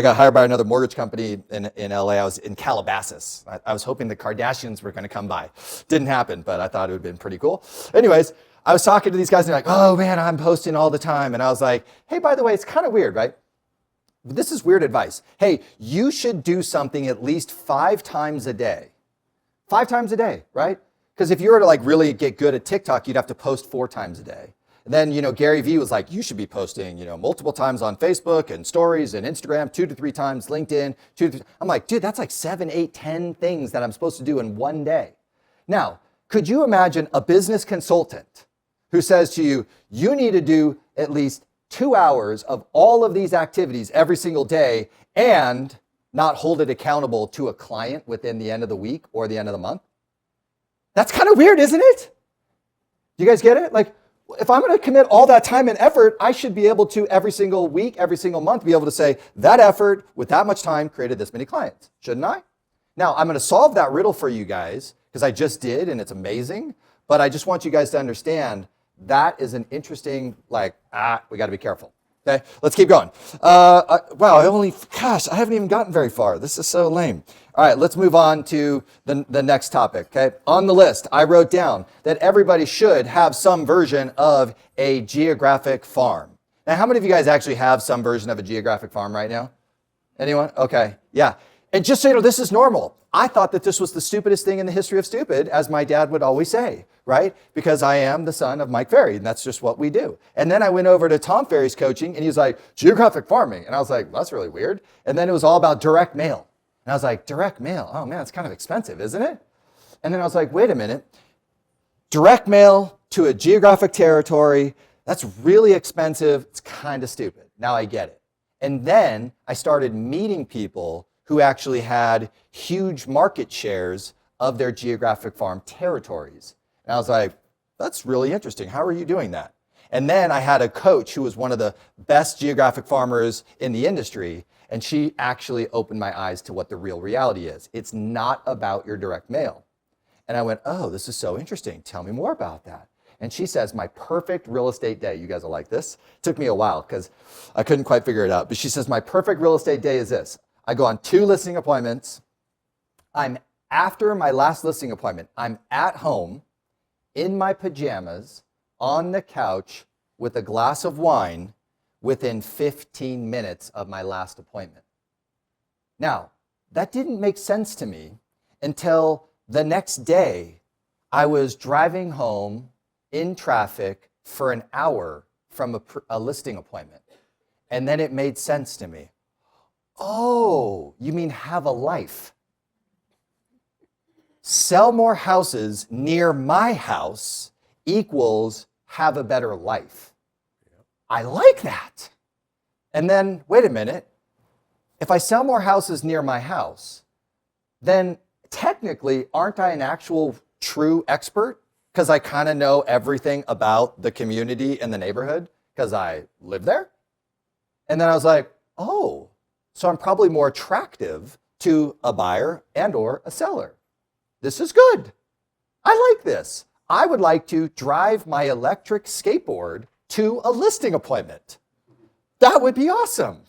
got hired by another mortgage company in LA. I was in Calabasas. I was hoping the Kardashians were going to come by. Didn't happen, but I thought it would have been pretty cool. Anyways, I was talking to these guys and they're like, oh man, I'm posting all the time. And I was like, hey, by the way, it's kind of weird, right? This is weird advice. Hey, you should do something at least 5 times a day. 5 times a day, right? Because if you were to like really get good at TikTok, you'd have to post 4 times a day. And then, Gary Vee was like, you should be posting, multiple times on Facebook and stories and Instagram, 2 to 3 times, LinkedIn, 2 to 3. I'm like, dude, that's like 7, 8, 10 things that I'm supposed to do in one day. Now, could you imagine a business consultant who says to you, you need to do at least 2 hours of all of these activities every single day and not hold it accountable to a client within the end of the week or the end of the month? That's kind of weird, isn't it? Do you guys get it? Like, if I'm going to commit all that time and effort, I should be able to every single week, every single month, be able to say that effort with that much time created this many clients, shouldn't I? Now, I'm going to solve that riddle for you guys because I just did and it's amazing. But I just want you guys to understand that is an interesting, we got to be careful. Okay, let's keep going. Wow, I haven't even gotten very far. This is so lame. All right, let's move on to the next topic, okay? On the list, I wrote down that everybody should have some version of a geographic farm. Now, how many of you guys actually have some version of a geographic farm right now? Anyone? Okay, yeah. And just so you know, this is normal. I thought that this was the stupidest thing in the history of stupid, as my dad would always say, right? Because I am the son of Mike Ferry, and that's just what we do. And then I went over to Tom Ferry's coaching, and he was like, geographic farming. And I was like, that's really weird. And then it was all about direct mail. And I was like, direct mail? Oh man, it's kind of expensive, isn't it? And then I was like, wait a minute. Direct mail to a geographic territory, that's really expensive. It's kind of stupid. Now I get it. And then I started meeting people who actually had huge market shares of their geographic farm territories. And I was like, that's really interesting. How are you doing that? And then I had a coach who was one of the best geographic farmers in the industry, and she actually opened my eyes to what the real reality is. It's not about your direct mail. And I went, oh, this is so interesting. Tell me more about that. And she says, my perfect real estate day, you guys will like this. It took me a while because I couldn't quite figure it out. But she says, my perfect real estate day is this. I go on 2 listing appointments. After my last listing appointment, I'm at home in my pajamas on the couch with a glass of wine within 15 minutes of my last appointment. Now, that didn't make sense to me until the next day I was driving home in traffic for an hour from a listing appointment. And then it made sense to me. Oh, you mean have a life? Sell more houses near my house equals have a better life. I like that. And then, wait a minute. If I sell more houses near my house, then technically, aren't I an actual true expert because I kind of know everything about the community and the neighborhood because I live there. And then I was like, oh, so I'm probably more attractive to a buyer and or a seller. This is good. I like this. I would like to drive my electric skateboard to a listing appointment. That would be awesome,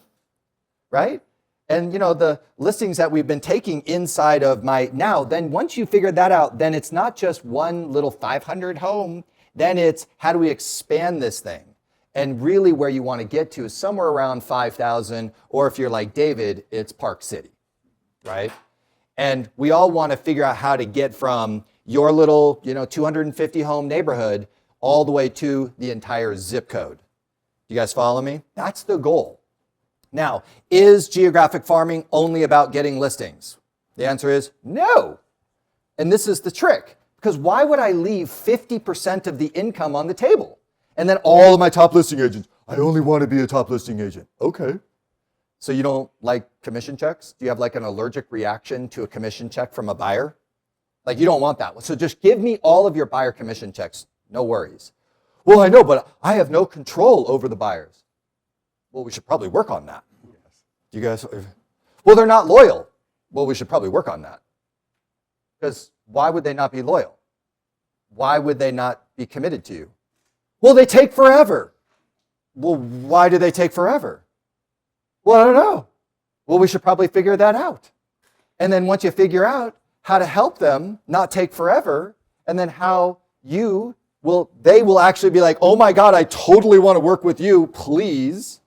right? And the listings that we've been taking inside of then once you figure that out, then it's not just one little 500 home, then it's how do we expand this thing? And really where you want to get to is somewhere around 5,000, or if you're like David, it's Park City, right? And we all want to figure out how to get from your little, 250 home neighborhood all the way to the entire zip code. You guys follow me? That's the goal. Now, is geographic farming only about getting listings? The answer is no. And this is the trick, because why would I leave 50% of the income on the table? And then all of my top listing agents, I only want to be a top listing agent. Okay. So you don't like commission checks? Do you have like an allergic reaction to a commission check from a buyer? Like you don't want that one. So just give me all of your buyer commission checks. No worries. Well, I know, but I have no control over the buyers. Well, we should probably work on that. Yes. Do you guys? Well, they're not loyal. Well, we should probably work on that. Because why would they not be loyal? Why would they not be committed to you? Well, they take forever. Well, why do they take forever? Well, I don't know. Well, we should probably figure that out. And then once you figure out how to help them not take forever, and then how they will actually be like, oh my God, I totally want to work with you, please.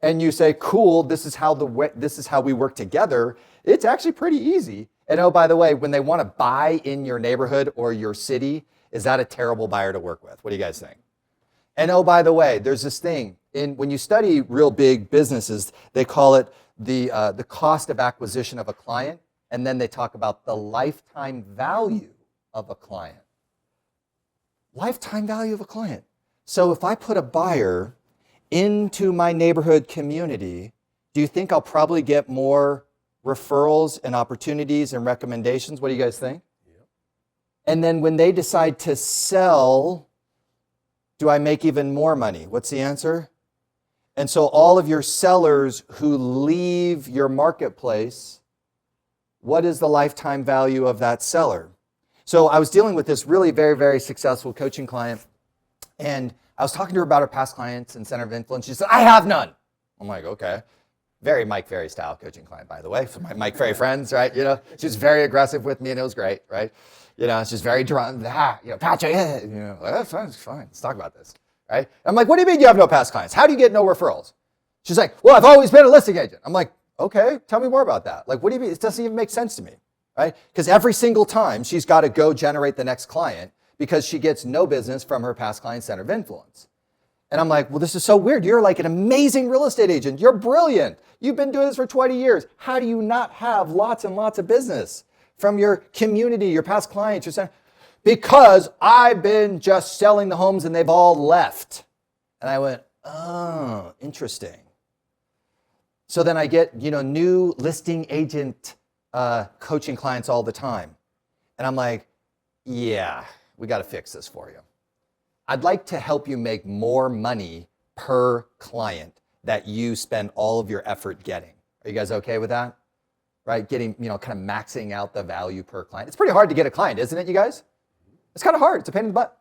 And you say, cool, this is how we work together. It's actually pretty easy. And oh, by the way, when they want to buy in your neighborhood or your city, is that a terrible buyer to work with? What do you guys think? And oh, by the way, there's this thing when you study real big businesses, they call it the cost of acquisition of a client, and then they talk about the lifetime value of a client. Lifetime value of a client. So if I put a buyer into my neighborhood community, do you think I'll probably get more referrals and opportunities and recommendations? What do you guys think? Yep. And then when they decide to sell, do I make even more money? What's the answer? And so all of your sellers who leave your marketplace, what is the lifetime value of that seller? So I was dealing with this really very, very successful coaching client, and I was talking to her about her past clients and center of influence. She said, I have none. I'm like, okay. Very Mike Ferry style coaching client, by the way. So my Mike Ferry friends, right? She's very aggressive with me, and it was great, right? She's very drawn, Patrick, that's fine. Let's talk about this, right? I'm like, what do you mean you have no past clients? How do you get no referrals? She's like, well, I've always been a listing agent. I'm like, okay, tell me more about that. Like, what do you mean? It doesn't even make sense to me, right? Because every single time she's got to go generate the next client because she gets no business from her past client center of influence. And I'm like, well, this is so weird. You're like an amazing real estate agent. You're brilliant. You've been doing this for 20 years. How do you not have lots and lots of business from your community, your past clients, your center? Because I've been just selling the homes and they've all left. And I went, oh, interesting. So then I get, new listing agent coaching clients all the time. And I'm like, yeah, we got to fix this for you. I'd like to help you make more money per client that you spend all of your effort getting. Are you guys okay with that? Right? Getting, kind of maxing out the value per client. It's pretty hard to get a client, isn't it, you guys? It's kind of hard. It's a pain in the butt.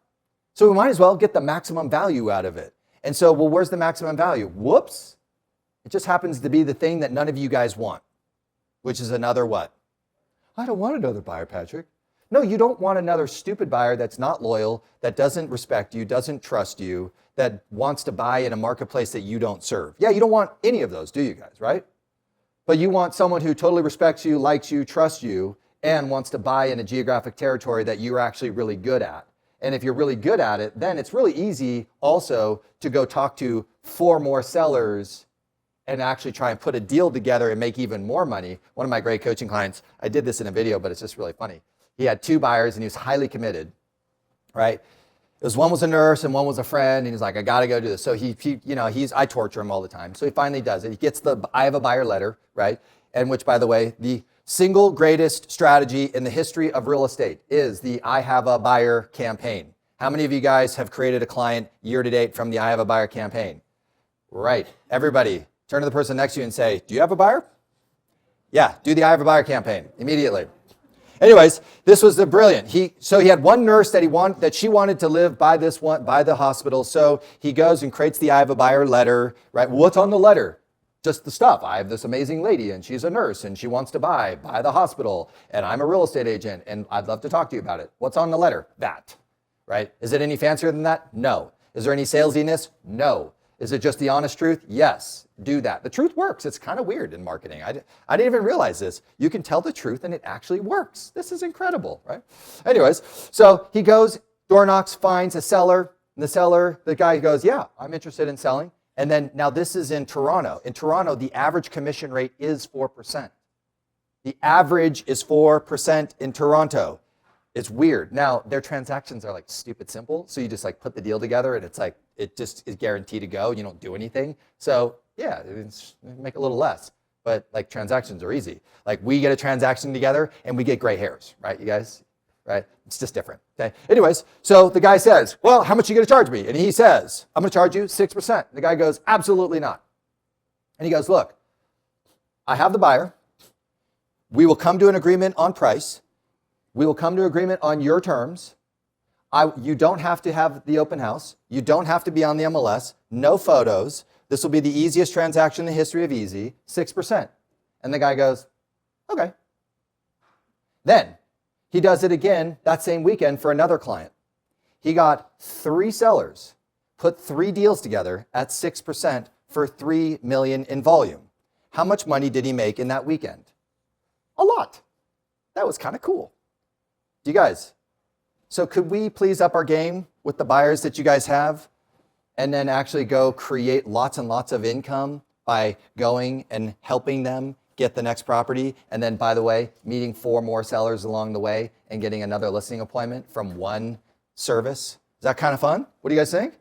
So we might as well get the maximum value out of it. And so, well, where's the maximum value? Whoops. It just happens to be the thing that none of you guys want, which is another what? I don't want another buyer, Patrick. No, you don't want another stupid buyer that's not loyal, that doesn't respect you, doesn't trust you, that wants to buy in a marketplace that you don't serve. Yeah, you don't want any of those, do you guys, right? But you want someone who totally respects you, likes you, trusts you, and wants to buy in a geographic territory that you're actually really good at. And if you're really good at it, then it's really easy also to go talk to 4 more sellers and actually try and put a deal together and make even more money. One of my great coaching clients, I did this in a video, but it's just really funny. He had 2 buyers and he was highly committed, right? One was a nurse and one was a friend, and he's like, I gotta go do this. So I torture him all the time. So he finally does it. He gets the I have a buyer letter, right? And which, by the way, the single greatest strategy in the history of real estate is the I have a buyer campaign. How many of you guys have created a client year to date from the I Have a Buyer campaign? Right. Everybody, turn to the person next to you and say, do you have a buyer? Yeah, do the I Have a Buyer campaign immediately. Anyways, this was the brilliant. So he had one nurse that she wanted to live by the hospital. So he goes and creates the I Have a Buyer letter, right? What's on the letter? Just the stuff. I have this amazing lady and she's a nurse and she wants to buy the hospital and I'm a real estate agent and I'd love to talk to you about it. What's on the letter? That, right? Is it any fancier than that? No. Is there any salesiness? No. Is it just the honest truth? Yes, do that. The truth works. It's kind of weird in marketing. I didn't even realize this. You can tell the truth and it actually works. This is incredible, right? Anyways, so he goes, door knocks, finds a seller. The guy goes, yeah, I'm interested in selling. And then now this is in Toronto. In Toronto, the average commission rate is 4%. The average is 4% in Toronto. It's weird. Now, their transactions are like stupid simple. So you just like put the deal together and it's like, it just is guaranteed to go. You don't do anything. So yeah, make a little less. But like transactions are easy. Like we get a transaction together and we get gray hairs, right, you guys? Right? It's just different. Okay. Anyways, so the guy says, well, how much are you going to charge me? And he says, I'm going to charge you 6%. The guy goes, absolutely not. And he goes, look, I have the buyer. We will come to an agreement on price. We will come to agreement on your terms. You don't have to have the open house. You don't have to be on the MLS. No photos. This will be the easiest transaction in the history of easy. 6%. And the guy goes, okay. Then he does it again that same weekend for another client. He got 3 sellers, put 3 deals together at 6% for $3 million in volume. How much money did he make in that weekend? A lot. That was kind of cool. You guys, so could we please up our game with the buyers that you guys have and then actually go create lots and lots of income by going and helping them get the next property? And then, by the way, meeting 4 more sellers along the way and getting another listing appointment from one service. Is that kind of fun? What do you guys think?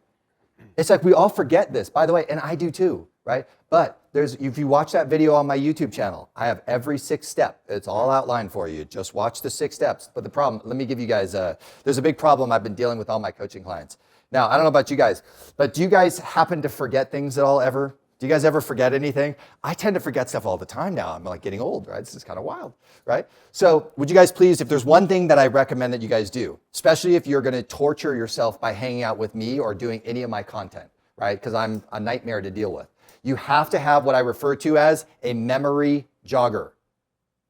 It's like we all forget this, by the way, and I do too, right? But if you watch that video on my YouTube channel, I have every 6 step. It's all outlined for you. Just watch the 6 steps. But the problem, let me give you guys, there's a big problem I've been dealing with all my coaching clients. Now, I don't know about you guys, but do you guys happen to forget things at all ever? Do you guys ever forget anything? I tend to forget stuff all the time now. I'm like getting old, right? This is kind of wild, right? So would you guys please, if there's one thing that I recommend that you guys do, especially if you're going to torture yourself by hanging out with me or doing any of my content, right? Because I'm a nightmare to deal with. You have to have what I refer to as a memory jogger.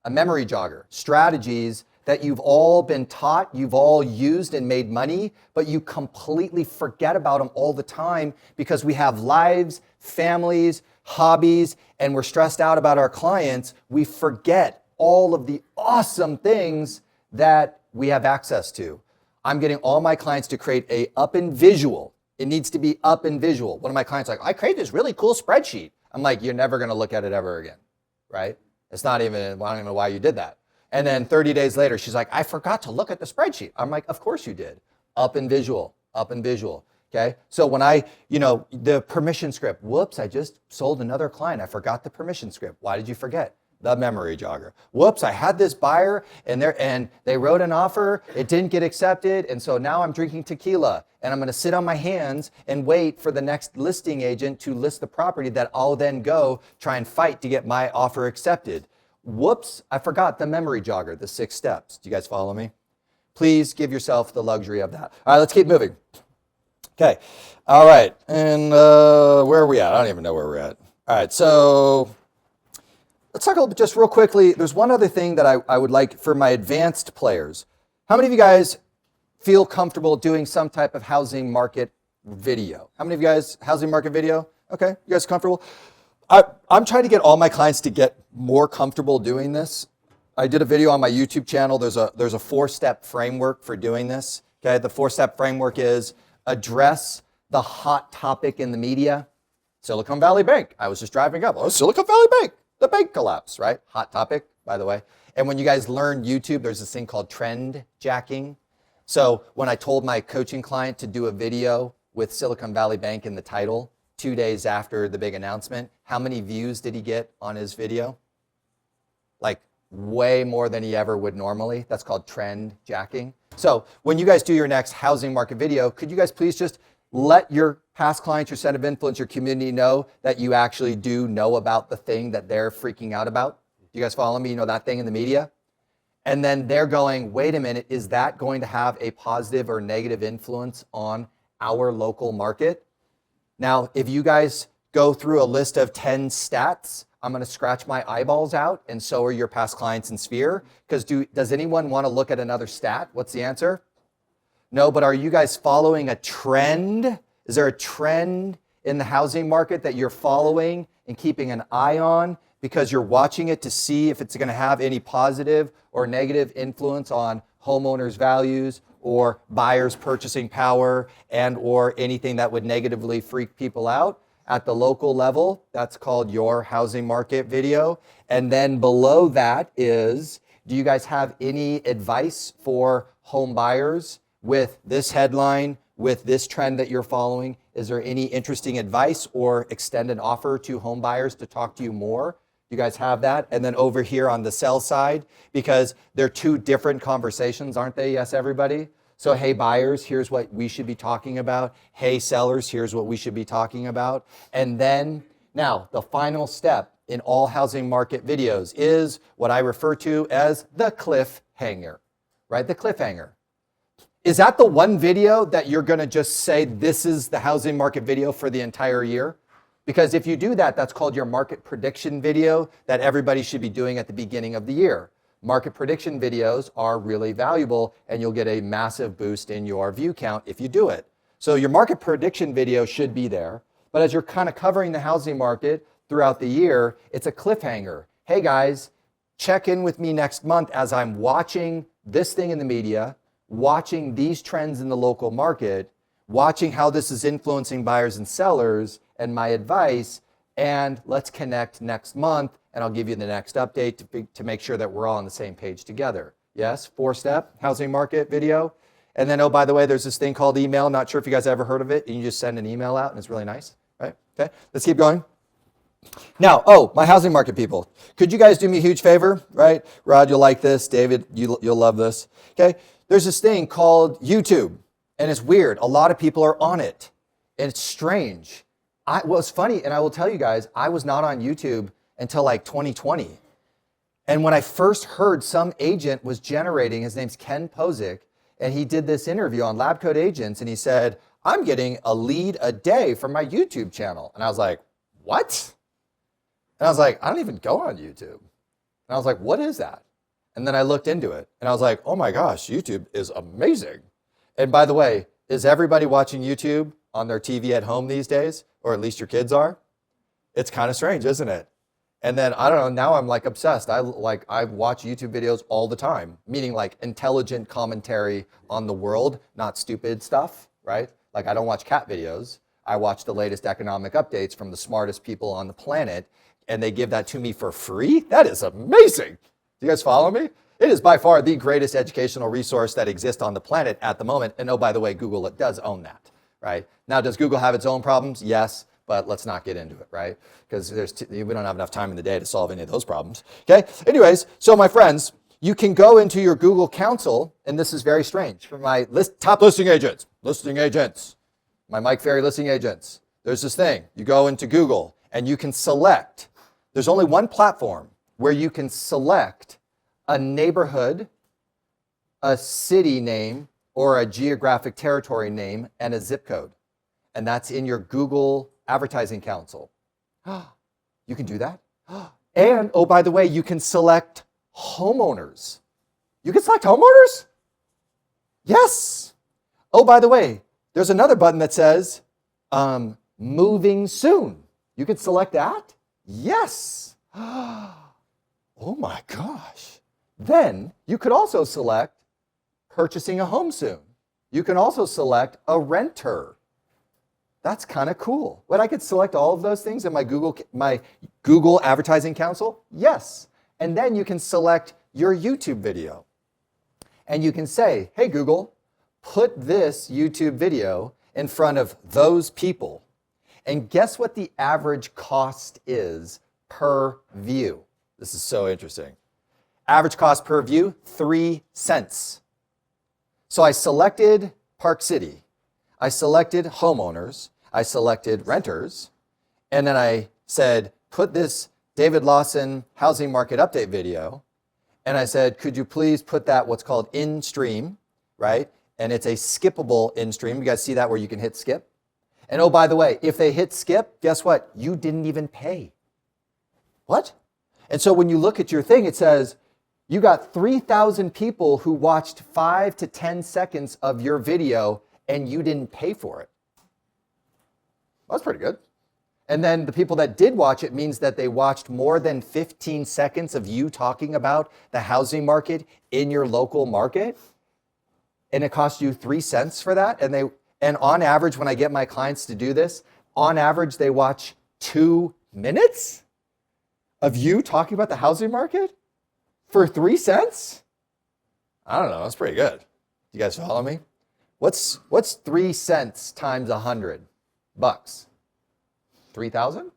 A memory jogger. Strategies that you've all been taught, you've all used and made money, but you completely forget about them all the time because we have lives, families, hobbies, and we're stressed out about our clients. We forget all of the awesome things that we have access to. I'm getting all my clients to create a up and visual. It needs to be up and visual. One of my clients like, I created this really cool spreadsheet. I'm like, you're never going to look at it ever again, right? It's not even, I don't even know why you did that. And then 30 days later, she's like, I forgot to look at the spreadsheet. I'm like, of course you did. Up and visual, okay? So when the permission script, whoops, I just sold another client. I forgot the permission script. Why did you forget? The memory jogger. Whoops, I had this buyer and they wrote an offer. It didn't get accepted. And so now I'm drinking tequila and I'm going to sit on my hands and wait for the next listing agent to list the property that I'll then go try and fight to get my offer accepted. Whoops, I forgot the memory jogger, the 6 steps. Do you guys follow me? Please give yourself the luxury of that. All right, let's keep moving. Okay. All right. And where are we at? I don't even know where we're at. All right. So let's talk a little bit just real quickly. There's one other thing that I would like for my advanced players. How many of you guys feel comfortable doing some type of housing market video? How many of you guys, housing market video? Okay. You guys comfortable? I'm trying to get all my clients to get more comfortable doing this. I did a video on my YouTube channel. There's a 4-step framework for doing this. Okay, the 4-step framework is address the hot topic in the media. Silicon Valley Bank. I was just driving up. Oh, Silicon Valley Bank. The bank collapse, right? Hot topic, by the way. And when you guys learn YouTube, there's this thing called trend jacking. So when I told my coaching client to do a video with Silicon Valley Bank in the title, 2 days after the big announcement, how many views did he get on his video? Like way more than he ever would normally. That's called trend jacking. So when you guys do your next housing market video, could you guys please just let your past clients, your set of influence, your community know that you actually do know about the thing that they're freaking out about? Do you guys follow me? You know that thing in the media? And then they're going, wait a minute, is that going to have a positive or negative influence on our local market? Now, if you guys go through a list of 10 stats, I'm going to scratch my eyeballs out, and so are your past clients in Sphere. Because does anyone want to look at another stat? What's the answer? No, but are you guys following a trend? Is there a trend in the housing market that you're following and keeping an eye on because you're watching it to see if it's going to have any positive or negative influence on homeowners' values or buyers' purchasing power and or anything that would negatively freak people out? At the local level, that's called your housing market video. And then below that is, do you guys have any advice for home buyers with this headline, with this trend that you're following? Is there any interesting advice or extended offer to home buyers to talk to you more? You guys have that? And then over here on the sell side, because they're two different conversations, aren't they? Yes, everybody? So, hey, buyers, here's what we should be talking about. Hey, sellers, here's what we should be talking about. And then, now, the final step in all housing market videos is what I refer to as the cliffhanger, right? The cliffhanger. Is that the one video that you're going to just say, this is the housing market video for the entire year? Because if you do that, that's called your market prediction video that everybody should be doing at the beginning of the year. Market prediction videos are really valuable, and you'll get a massive boost in your view count if you do it. So your market prediction video should be there, but as you're kind of covering the housing market throughout the year, it's a cliffhanger. Hey guys, check in with me next month as I'm watching this thing in the media, watching these trends in the local market, watching how this is influencing buyers and sellers, and my advice, and let's connect next month, and I'll give you the next update to make sure that we're all on the same page together. Yes, 4-step housing market video. And then, oh, by the way, there's this thing called email. Not sure if you guys ever heard of it. You just send an email out, and it's really nice, right? Okay, let's keep going. Now, oh, my housing market people, could you guys do me a huge favor, right? Rod, you'll like this. David, you'll love this. Okay, there's this thing called YouTube, and it's weird. A lot of people are on it, and it's strange. Well, it's funny, and I will tell you guys, I was not on YouTube until like 2020. And when I first heard some agent was generating, his name's Ken Posick, and he did this interview on Lab Coat Agents, and he said, I'm getting a lead a day from my YouTube channel. And I was like, what? And I was like, I don't even go on YouTube. And I was like, what is that? And then I looked into it, and I was like, oh my gosh, YouTube is amazing. And by the way, is everybody watching YouTube on their TV at home these days? Or at least your kids are? It's kind of strange, isn't it? And then, I don't know, now I'm like obsessed. I watch YouTube videos all the time, meaning like intelligent commentary on the world, not stupid stuff, right? Like I don't watch cat videos. I watch the latest economic updates from the smartest people on the planet, and they give that to me for free? That is amazing. Do you guys follow me? It is by far the greatest educational resource that exists on the planet at the moment. And oh, by the way, Google does own that, right? Now, does Google have its own problems? Yes. But let's not get into it, right? Because we don't have enough time in the day to solve any of those problems, okay? Anyways, so my friends, you can go into your Google Council, and this is very strange. For my top listing agents, my Mike Ferry listing agents, there's this thing. You go into Google, and you can select. There's only one platform where you can select a neighborhood, a city name, or a geographic territory name, and a zip code. And that's in your Google Advertising Council. You can do that. And, oh, by the way, you can select homeowners. You can select homeowners? Yes. Oh, by the way, there's another button that says moving soon. You can select that? Yes. Oh my gosh. Then you could also select purchasing a home soon. You can also select a renter. That's kind of cool. But I could select all of those things in my Google Advertising Council? Yes. And then you can select your YouTube video. And you can say, hey, Google, put this YouTube video in front of those people. And guess what the average cost is per view? This is so interesting. Average cost per view, 3 cents. So I selected Park City. I selected homeowners. I selected renters. And then I said, put this David Lawson housing market update video. And I said, could you please put that what's called in stream, right? And it's a skippable in stream. You guys see that where you can hit skip? And oh, by the way, if they hit skip, guess what? You didn't even pay. What? And so when you look at your thing, it says, you got 3,000 people who watched 5 to 10 seconds of your video and you didn't pay for it. That's pretty good. And then the people that did watch it means that they watched more than 15 seconds of you talking about the housing market in your local market. And it cost you 3 cents for that. And on average, when I get my clients to do this, on average, they watch 2 minutes of you talking about the housing market for 3 cents? I don't know, that's pretty good. You guys follow me? What's 3 cents times $100? 3,000?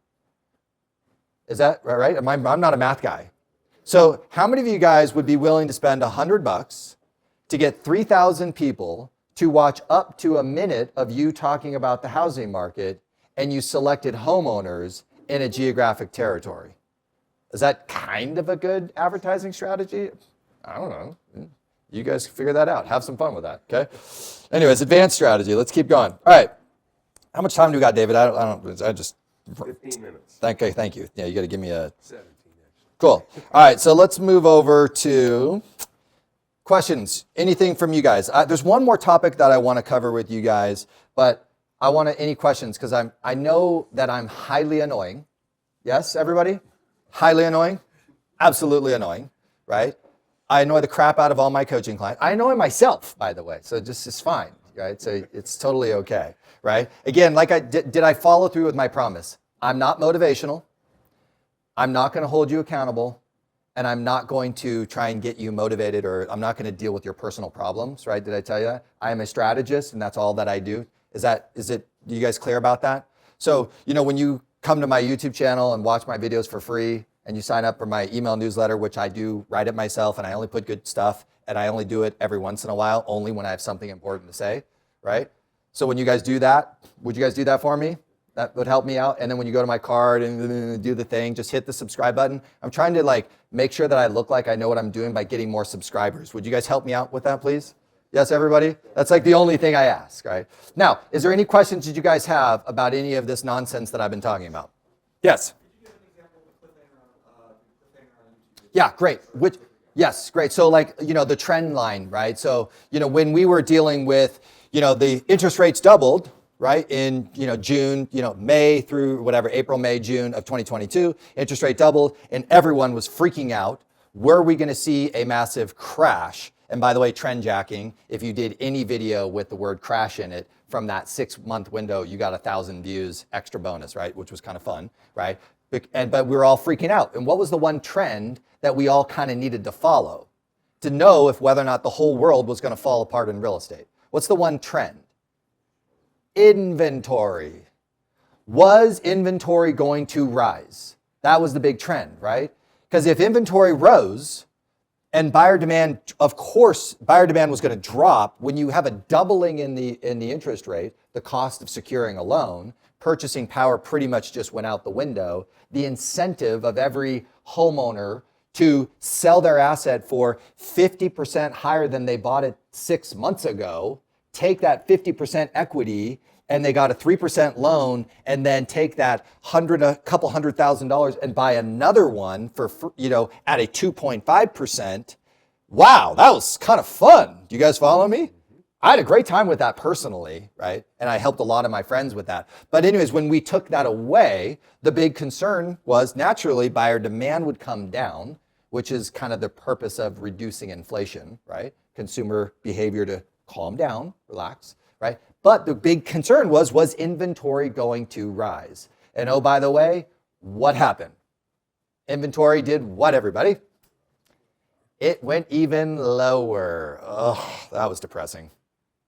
Is that right? I'm not a math guy. So how many of you guys would be willing to spend $100 to get 3,000 people to watch up to a minute of you talking about the housing market and you selected homeowners in a geographic territory? Is that kind of a good advertising strategy? I don't know. You guys figure that out. Have some fun with that, okay? Anyways, advanced strategy. Let's keep going. All right. How much time do we got, David? I just 15 minutes. Okay, thank you. Yeah, you got to give me a 17, actually. cool. All right, so let's move over to questions. Anything from you guys? There's one more topic that I want to cover with you guys, but I want any questions because I know that I'm highly annoying. Yes, everybody? Highly annoying? Absolutely annoying, right? I annoy the crap out of all my coaching clients. I annoy myself, by the way, so just it's fine, right? So it's totally okay, right? Again, like did I follow through with my promise? I'm not motivational. I'm not going to hold you accountable, and I'm not going to try and get you motivated, or I'm not going to deal with your personal problems, right? Did I tell you that? I am a strategist, and that's all that I do. Is it, you guys clear about that? So, when you come to my YouTube channel and watch my videos for free, and you sign up for my email newsletter, which I do write it myself, and I only put good stuff, and I only do it every once in a while, only when I have something important to say, right? So when you guys do that, would you guys do that for me? That would help me out. And then when you go to my card and do the thing, just hit the subscribe button. I'm trying to make sure that I look like I know what I'm doing by getting more subscribers. Would you guys help me out with that, please? Yes, everybody? That's the only thing I ask, right? Now, is there any questions that you guys have about any of this nonsense that I've been talking about? Yes? Yeah, great. Yes, great. So the trend line, right? So, when we were dealing with, the interest rates doubled, right? In, June, May through whatever, April, May, June of 2022, interest rate doubled and everyone was freaking out. Were we going to see a massive crash? And by the way, trend jacking, if you did any video with the word crash in it from that 6-month window, you got 1,000 views extra bonus, right? Which was kind of fun, right? But we were all freaking out. And what was the one trend that we all kind of needed to follow to know if whether or not the whole world was going to fall apart in real estate? What's the one trend? Inventory. Was inventory going to rise? That was the big trend, right? Because if inventory rose and buyer demand, of course, buyer demand was going to drop. When you have a doubling in the interest rate, the cost of securing a loan, purchasing power pretty much just went out the window. The incentive of every homeowner to sell their asset for 50% higher than they bought it 6 months ago, take that 50% equity, and they got a 3% loan, and then take that a couple $100,000 and buy another one for at a 2.5%. Wow, that was kind of fun. Do you guys follow me? I had a great time with that personally, right? And I helped a lot of my friends with that. But anyways, when we took that away, the big concern was naturally buyer demand would come down, which is kind of the purpose of reducing inflation, right? Consumer behavior to calm down, relax, right? But the big concern was inventory going to rise? And oh, by the way, what happened? Inventory did what, everybody? It went even lower. Oh, that was depressing,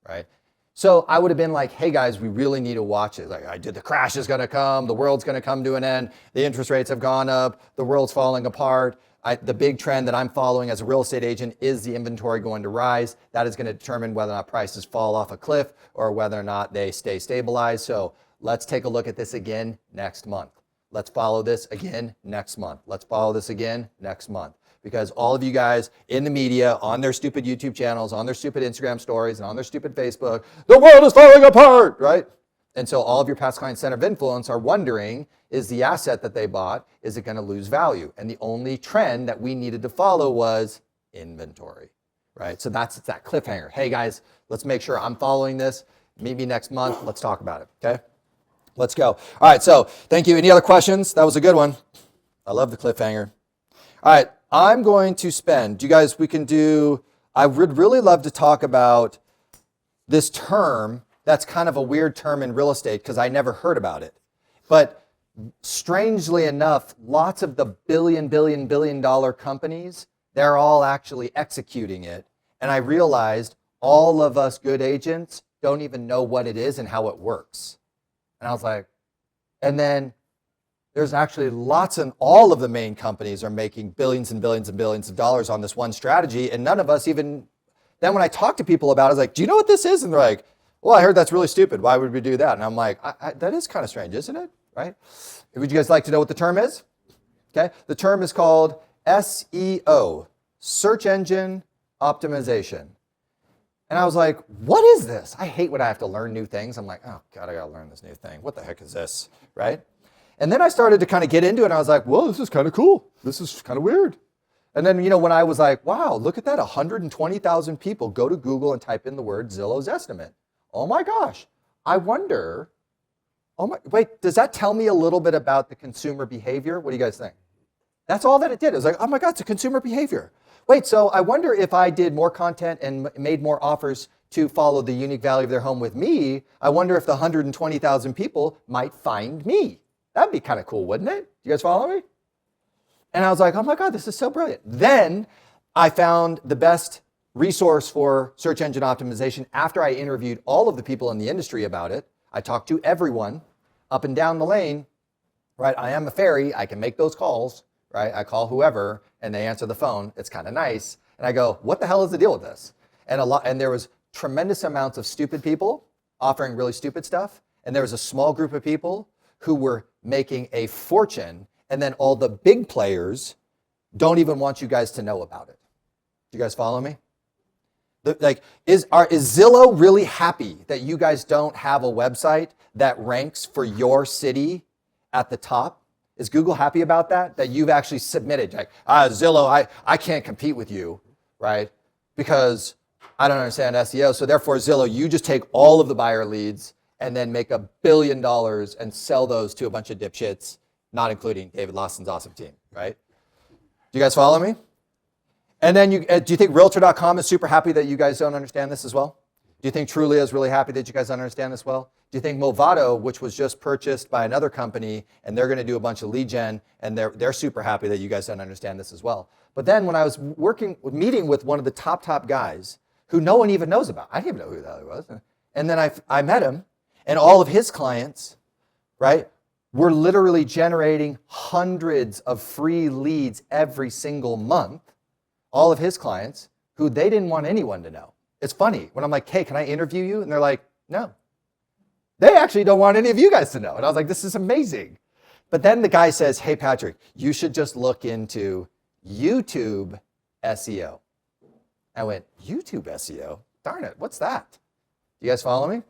right? So I would have been like, hey guys, we really need to watch it. The crash is gonna come, the world's gonna come to an end, the interest rates have gone up, the world's falling apart. The big trend that I'm following as a real estate agent is the inventory going to rise. That is going to determine whether or not prices fall off a cliff or whether or not they stay stabilized. So let's take a look at this again next month. Let's follow this again next month. Let's follow this again next month. Because all of you guys in the media, on their stupid YouTube channels, on their stupid Instagram stories, and on their stupid Facebook, the world is falling apart, right? And so all of your past client center of influence are wondering, is the asset that they bought, is it going to lose value? And the only trend that we needed to follow was inventory, right? So that's that cliffhanger. Hey guys, let's make sure I'm following this. Meet me next month. Let's talk about it, okay? Let's go. All right, so thank you. Any other questions? That was a good one. I love the cliffhanger. All right, I'm going to spend, I would really love to talk about this term that's kind of a weird term in real estate because I never heard about it. But strangely enough, lots of the billion dollar companies, they're all actually executing it. And I realized all of us good agents don't even know what it is and how it works. And I was like, and then there's actually lots, and all of the main companies are making billions and billions and billions of dollars on this one strategy. And none of us even, then when I talk to people about it, I was like, do you know what this is? And they're like, well, I heard that's really stupid. Why would we do that? And I'm like, that is kind of strange, isn't it? Right? Would you guys like to know what the term is? Okay. The term is called SEO, search engine optimization. And I was like, what is this? I hate when I have to learn new things. I'm like, oh God, I gotta learn this new thing. What the heck is this, right? And then I started to kind of get into it and I was like, whoa, this is kind of cool. This is kind of weird. And then, when I was like, wow, look at that, 120,000 people go to Google and type in the word Zillow's estimate. Oh my gosh, I wonder, wait, does that tell me a little bit about the consumer behavior? What do you guys think? That's all that it did. It was like, oh my God, it's a consumer behavior. Wait, so I wonder if I did more content and made more offers to follow the unique value of their home with me, I wonder if the 120,000 people might find me. That'd be kind of cool, wouldn't it? You guys follow me? And I was like, oh my God, this is so brilliant. Then I found the best resource for search engine optimization after I interviewed all of the people in the industry about it. I talked to everyone up and down the lane, right? I am a fairy. I can make those calls, right? I call whoever and they answer the phone. It's kind of nice. And I go, what the hell is the deal with this? And there was tremendous amounts of stupid people offering really stupid stuff. And there was a small group of people who were making a fortune. And then all the big players don't even want you guys to know about it. Do you guys follow me? Is Zillow really happy that you guys don't have a website that ranks for your city at the top? Is Google happy about that? That you've actually submitted, like, Zillow, I can't compete with you, right? Because I don't understand SEO. So therefore, Zillow, you just take all of the buyer leads and then make $1 billion and sell those to a bunch of dipshits, not including David Lawson's awesome team, right? Do you guys follow me? And then do you think Realtor.com is super happy that you guys don't understand this as well? Do you think Trulia is really happy that you guys don't understand this well? Do you think Movado, which was just purchased by another company, and they're going to do a bunch of lead gen, and they're super happy that you guys don't understand this as well? But then when I was meeting with one of the top guys who no one even knows about, I didn't even know who the hell he was. And then I met him, and all of his clients, right, were literally generating hundreds of free leads every single month. All of his clients who they didn't want anyone to know. It's funny when I'm like, hey, can I interview you? And they're like, no. They actually don't want any of you guys to know. And I was like, this is amazing. But then the guy says, hey, Patrick, you should just look into YouTube SEO. I went, YouTube SEO? Darn it, what's that? You guys follow me?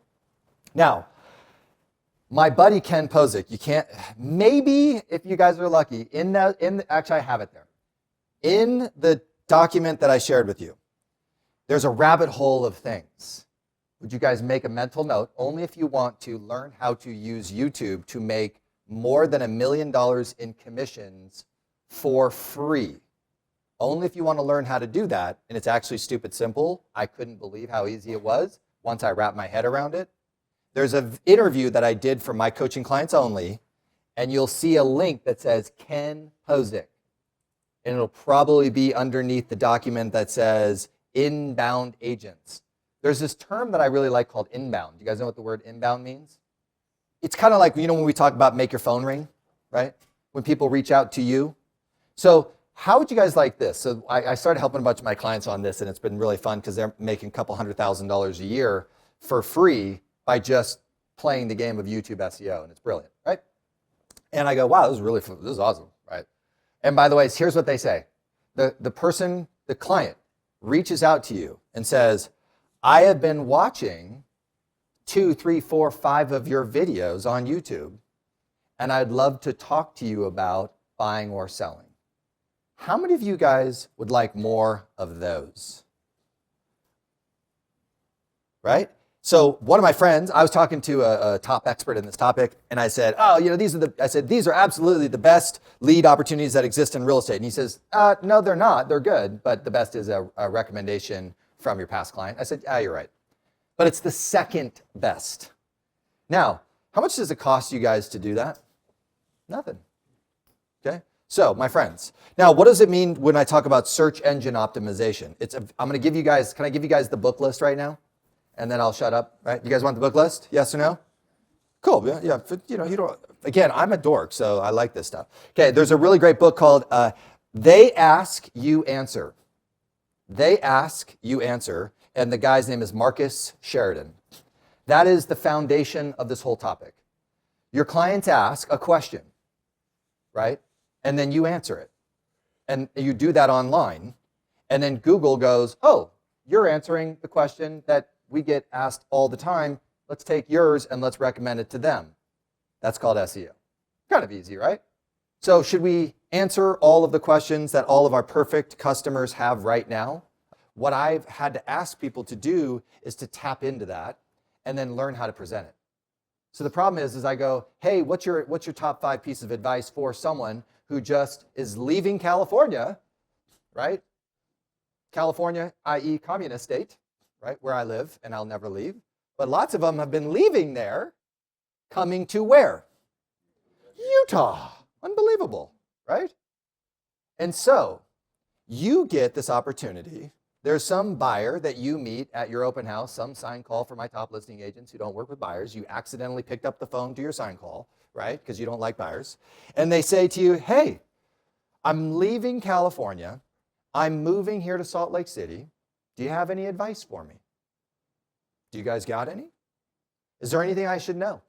Now, my buddy Ken Posick, you can't, maybe if you guys are lucky, actually I have it there. In the document that I shared with you, there's a rabbit hole of things. Would you guys make a mental note? Only if you want to learn how to use YouTube to make more than $1 million in commissions for free. Only if you want to learn how to do that, and it's actually stupid simple. I couldn't believe how easy it was once I wrapped my head around it. There's an interview that I did for my coaching clients only, and you'll see a link that says Ken Posick. And it'll probably be underneath the document that says inbound agents. There's this term that I really like called inbound. Do you guys know what the word inbound means? It's kind of like, when we talk about make your phone ring, right? When people reach out to you. So how would you guys like this? So I started helping a bunch of my clients on this, and it's been really fun because they're making a couple $100,000 a year for free by just playing the game of YouTube SEO, and it's brilliant, right? And I go, wow, this is really fun. This is awesome, right? And by the way, here's what they say. The client reaches out to you and says, I have been watching 2, 3, 4, 5 of your videos on YouTube, and I'd love to talk to you about buying or selling. How many of you guys would like more of those? Right? So one of my friends, I was talking to a top expert in this topic, and I said, oh, these are absolutely the best lead opportunities that exist in real estate. And he says, no, they're not. They're good, but the best is a recommendation from your past client. I said, you're right. But it's the second best. Now, how much does it cost you guys to do that? Nothing. Okay? So, my friends, now what does it mean when I talk about search engine optimization? I'm going to give you guys, can I give you guys the book list right now? And then I'll shut up, right? You guys want the book list? Yes or no? Cool, yeah, again, I'm a dork, so I like this stuff. Okay, there's a really great book called They Ask, You Answer. They Ask, You Answer, and the guy's name is Marcus Sheridan. That is the foundation of this whole topic. Your clients ask a question, right? And then you answer it. And you do that online. And then Google goes, oh, you're answering the question that we get asked all the time. Let's take yours and let's recommend it to them. That's called SEO. Kind of easy, right? So should we answer all of the questions that all of our perfect customers have right now? What I've had to ask people to do is to tap into that and then learn how to present it. So the problem is I go, hey, what's your top 5 pieces of advice for someone who just is leaving California, right? California, i.e. communist state, right, where I live, and I'll never leave. But lots of them have been leaving there, coming to where? Utah. Unbelievable, right? And so you get this opportunity. There's some buyer that you meet at your open house, some sign call for my top listing agents who don't work with buyers. You accidentally picked up the phone to your sign call, right, because you don't like buyers. And they say to you, hey, I'm leaving California. I'm moving here to Salt Lake City. Do you have any advice for me? Do you guys got any? Is there anything I should know?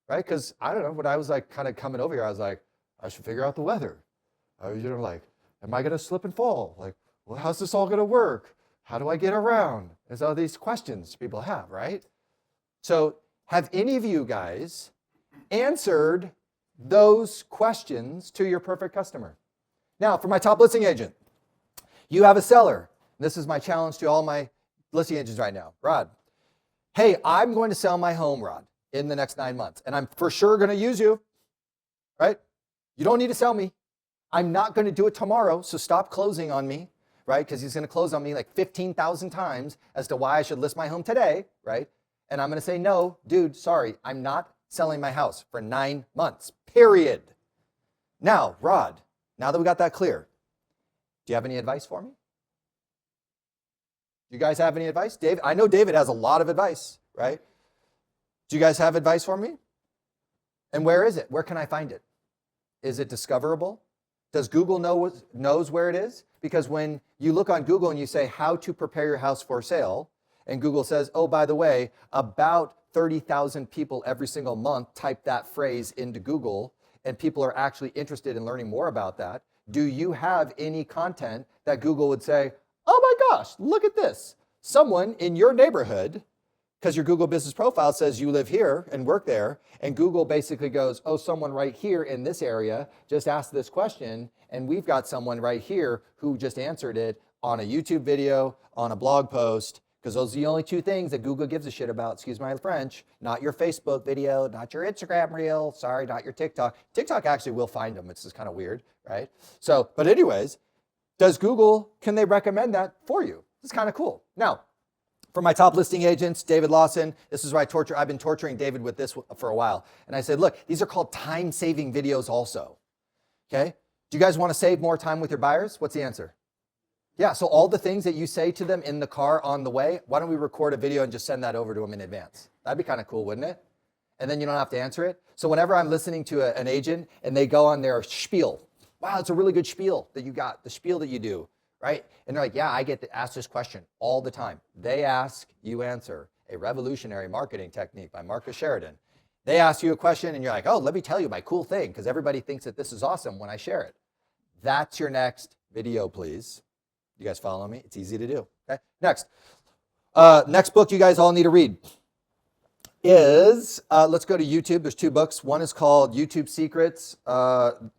Right? Because I don't know, when I was like kind of coming over here, I was like, I should figure out the weather. Like, am I going to slip and fall? Like, well, how's this all going to work? How do I get around? There's all these questions people have, right? So have any of you guys answered those questions to your perfect customer? Now, for my top listing agent, you have a seller. This is my challenge to all my listing agents right now. Rod, hey, I'm going to sell my home, Rod, in the next 9 months, and I'm for sure going to use you, right? You don't need to sell me. I'm not going to do it tomorrow, so stop closing on me, right? Because he's going to close on me like 15,000 times as to why I should list my home today, right? And I'm going to say, no, dude, sorry, I'm not selling my house for 9 months, period. Now, Rod, now that we got that clear, do you have any advice for me? Do you guys have any advice? David, I know David has a lot of advice, right? Do you guys have advice for me? And where is it? Where can I find it? Is it discoverable? Does Google knows where it is? Because when you look on Google and you say how to prepare your house for sale, and Google says, oh, by the way, about 30,000 people every single month type that phrase into Google, and people are actually interested in learning more about that. Do you have any content that Google would say, oh my gosh, look at this. Someone in your neighborhood, because your Google business profile says you live here and work there, and Google basically goes, oh, someone right here in this area just asked this question, and we've got someone right here who just answered it on a YouTube video, on a blog post, because those are the only 2 things that Google gives a shit about, excuse my French, not your Facebook video, not your Instagram reel, sorry, not your TikTok. TikTok actually will find them, it's just kind of weird, right? So, but anyways, does Google, can they recommend that for you? It's kind of cool. Now, for my top listing agents, David Lawson, this is where I've been torturing David with this for a while. And I said, look, these are called time-saving videos also, okay? Do you guys want to save more time with your buyers? What's the answer? Yeah, so all the things that you say to them in the car on the way, why don't we record a video and just send that over to them in advance? That'd be kind of cool, wouldn't it? And then you don't have to answer it. So whenever I'm listening to an agent and they go on their spiel, wow, it's a really good spiel that you got, the spiel that you do, right? And they're like, yeah, I get to ask this question all the time. They ask, you answer. A Revolutionary Marketing Technique by Marcus Sheridan. They ask you a question and you're like, oh, let me tell you my cool thing, because everybody thinks that this is awesome when I share it. That's your next video, please. You guys follow me? It's easy to do. Okay. Next. Next book you guys all need to read is, let's go to YouTube. There's 2 books. One is called YouTube Secrets, and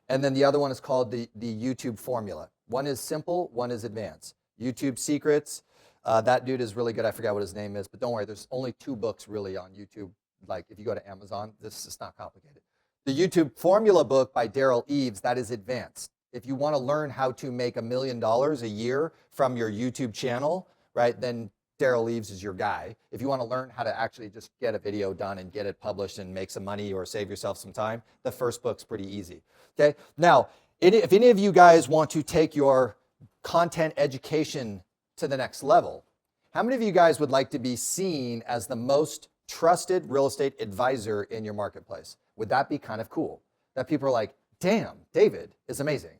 then the other one is called the YouTube Formula. One is simple, one is advanced. YouTube Secrets, that dude is really good. I forgot what his name is, but don't worry, there's only 2 books really on YouTube. Like if you go to Amazon, this is not complicated. The YouTube Formula book by Daryl Eves, that is advanced. If you want to learn how to make $1 million a year from your YouTube channel, right, then Daryl Eves is your guy. If you want to learn how to actually just get a video done and get it published and make some money or save yourself some time, the first book's pretty easy. Okay. Now, if any of you guys want to take your content education to the next level, how many of you guys would like to be seen as the most trusted real estate advisor in your marketplace? Would that be kind of cool? That people are like, damn, David is amazing.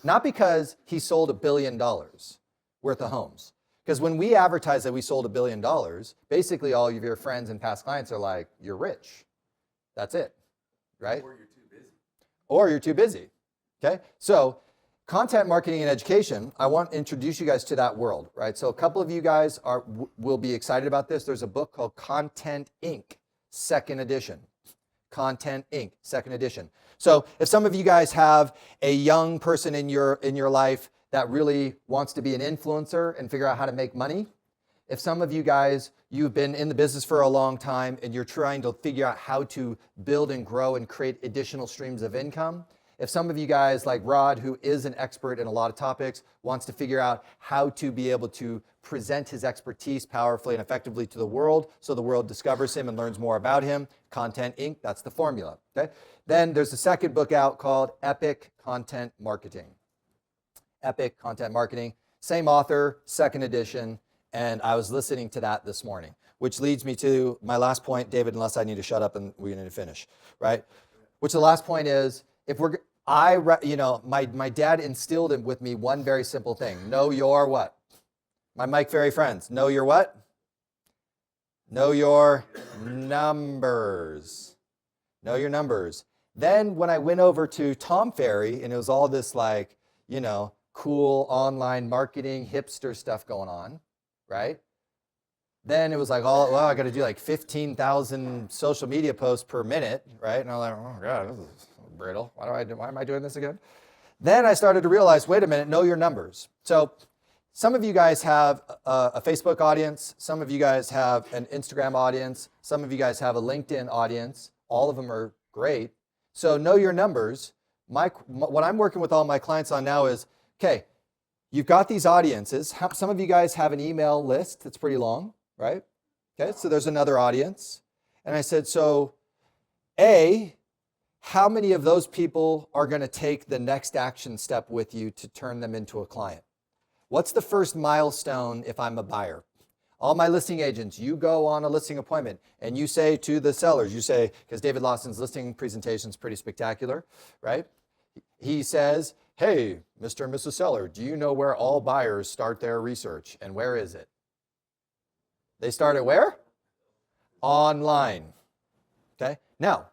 Not because he sold $1 billion worth of homes. Because when we advertise that we sold $1 billion, basically all of your friends and past clients are like, you're rich. That's it, right? Or you're too busy. Or you're too busy, okay? So content marketing and education, I want to introduce you guys to that world, right? So a couple of you guys will be excited about this. There's a book called Content Inc., 2nd edition. Content Inc., 2nd edition. So if some of you guys have a young person in your life that really wants to be an influencer and figure out how to make money, if some of you guys, you've been in the business for a long time and you're trying to figure out how to build and grow and create additional streams of income, if some of you guys like Rod, who is an expert in a lot of topics, wants to figure out how to be able to present his expertise powerfully and effectively to the world so the world discovers him and learns more about him, Content Inc., that's the formula. Okay? Then there's a 2nd book out called Epic Content Marketing. Epic Content Marketing, same author, 2nd edition, and I was listening to that this morning, which leads me to my last point, David, unless I need to shut up and we need to finish, right? Which the last point is, if we're, my dad instilled with me one very simple thing. Know your what? My Mike Ferry friends, know your what? Know your numbers. Know your numbers. Then when I went over to Tom Ferry, and it was all this like, cool online marketing, hipster stuff going on, right? Then it was like, I got to do like 15,000 social media posts per minute, right? And I'm like, oh God, this is brittle. Why am I doing this again? Then I started to realize, wait a minute, know your numbers. So some of you guys have a Facebook audience. Some of you guys have an Instagram audience. Some of you guys have a LinkedIn audience. All of them are great. So know your numbers. What I'm working with all my clients on now is, okay, you've got these audiences. Some of you guys have an email list that's pretty long, right? Okay, so there's another audience. And I said, so how many of those people are going to take the next action step with you to turn them into a client? What's the first milestone if I'm a buyer? All my listing agents, you go on a listing appointment and you say to the sellers, because David Lawson's listing presentation is pretty spectacular, right? He says, hey, Mr. and Mrs. Seller, do you know where all buyers start their research? And where is it? They start at where? Online. Okay? Now,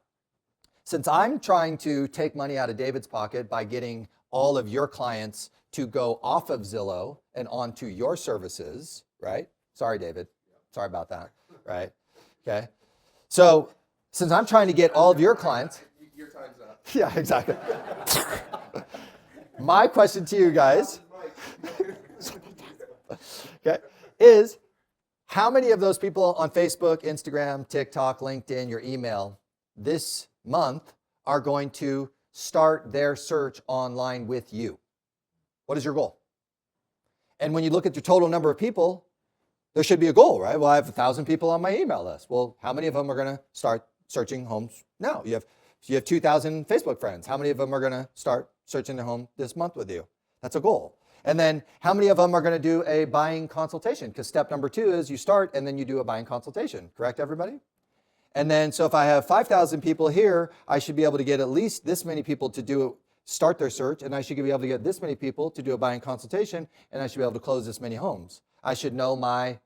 since I'm trying to take money out of David's pocket by getting all of your clients to go off of Zillow and onto your services, right? Sorry, David. Sorry about that, right? Okay. So since I'm trying to get all of your clients. Your time's up. Yeah, exactly. My question to you guys, okay, is how many of those people on Facebook, Instagram, TikTok, LinkedIn, your email this month are going to start their search online with you? What is your goal? And when you look at your total number of people, there should be a goal, right? Well, I have 1,000 people on my email list. Well, how many of them are going to start searching homes now? You have 2,000 Facebook friends. How many of them are going to start searching their home this month with you? That's a goal. And then how many of them are going to do a buying consultation? Because step number 2 is you start and then you do a buying consultation. Correct, everybody? And then, so if I have 5,000 people here, I should be able to get at least this many people to do start their search, and I should be able to get this many people to do a buying consultation, and I should be able to close this many homes. I should know my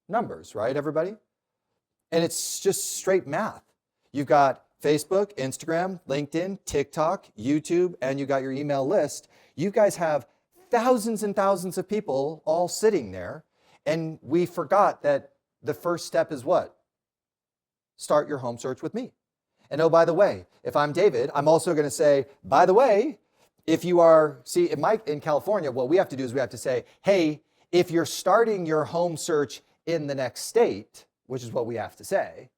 numbers, right, everybody? And it's just straight math. You've got Facebook, Instagram, LinkedIn, TikTok, YouTube, and you got your email list. You guys have thousands and thousands of people all sitting there, and we forgot that the first step is what? Start your home search with me. And oh, by the way, if I'm David, I'm also going to say, by the way, if you are, see, in California, what we have to do is we have to say, hey, if you're starting your home search in the next state, which is what we have to say,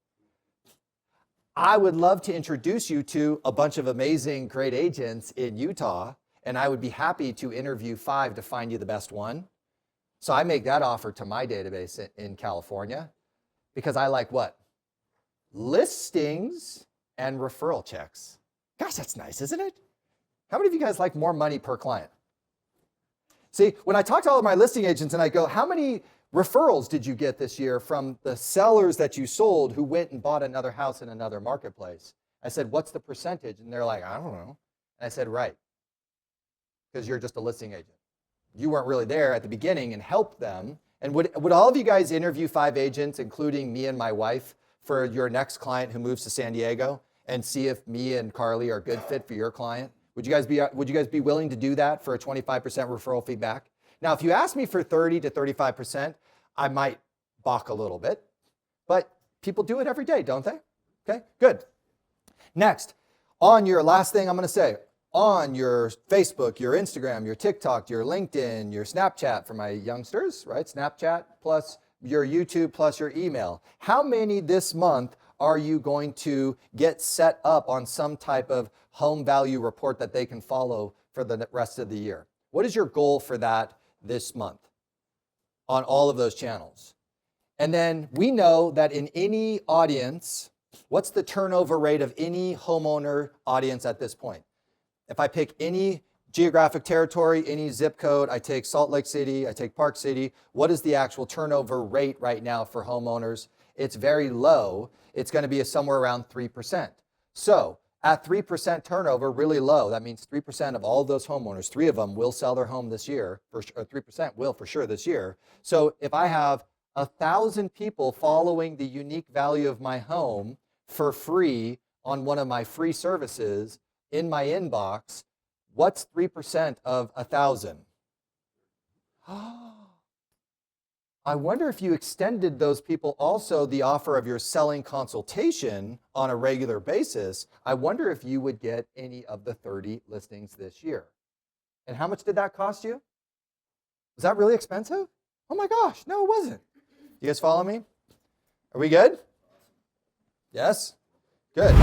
I would love to introduce you to a bunch of amazing, great agents in Utah, and I would be happy to interview 5 to find you the best one. So I make that offer to my database in California because I like what? Listings and referral checks. Gosh, that's nice, isn't it? How many of you guys like more money per client? See, when I talk to all of my listing agents and I go, how many referrals did you get this year from the sellers that you sold who went and bought another house in another marketplace? I said, what's the percentage? And they're like, I don't know. And I said, right, because you're just a listing agent. You weren't really there at the beginning and helped them. And would all of you guys interview 5 agents, including me and my wife, for your next client who moves to San Diego and see if me and Carly are a good fit for your client? Would you guys be willing to do that for a 25% referral fee back? Now, if you ask me for 30 to 35%, I might balk a little bit, but people do it every day, don't they? Okay, good. Next, on your last thing I'm going to say, on your Facebook, your Instagram, your TikTok, your LinkedIn, your Snapchat for my youngsters, right? Snapchat plus your YouTube plus your email. How many this month are you going to get set up on some type of home value report that they can follow for the rest of the year? What is your goal for that this month on all of those channels? And then we know that in any audience, what's the turnover rate of any homeowner audience at this point? If I pick any geographic territory, any zip code, I take Salt Lake City, I take Park City, what is the actual turnover rate right now for homeowners? It's very low. It's going to be somewhere around 3%. So at 3% turnover, really low, that means 3% of all of those homeowners, 3 of them will sell their home this year, or 3% will for sure this year. So if I have 1,000 people following the unique value of my home for free on one of my free services in my inbox, what's 3% of 1,000? I wonder if you extended those people also the offer of your selling consultation on a regular basis, I wonder if you would get any of the 30 listings this year. And how much did that cost you? Was that really expensive? Oh my gosh, no, it wasn't. You guys follow me? Are we good? Yes? Good.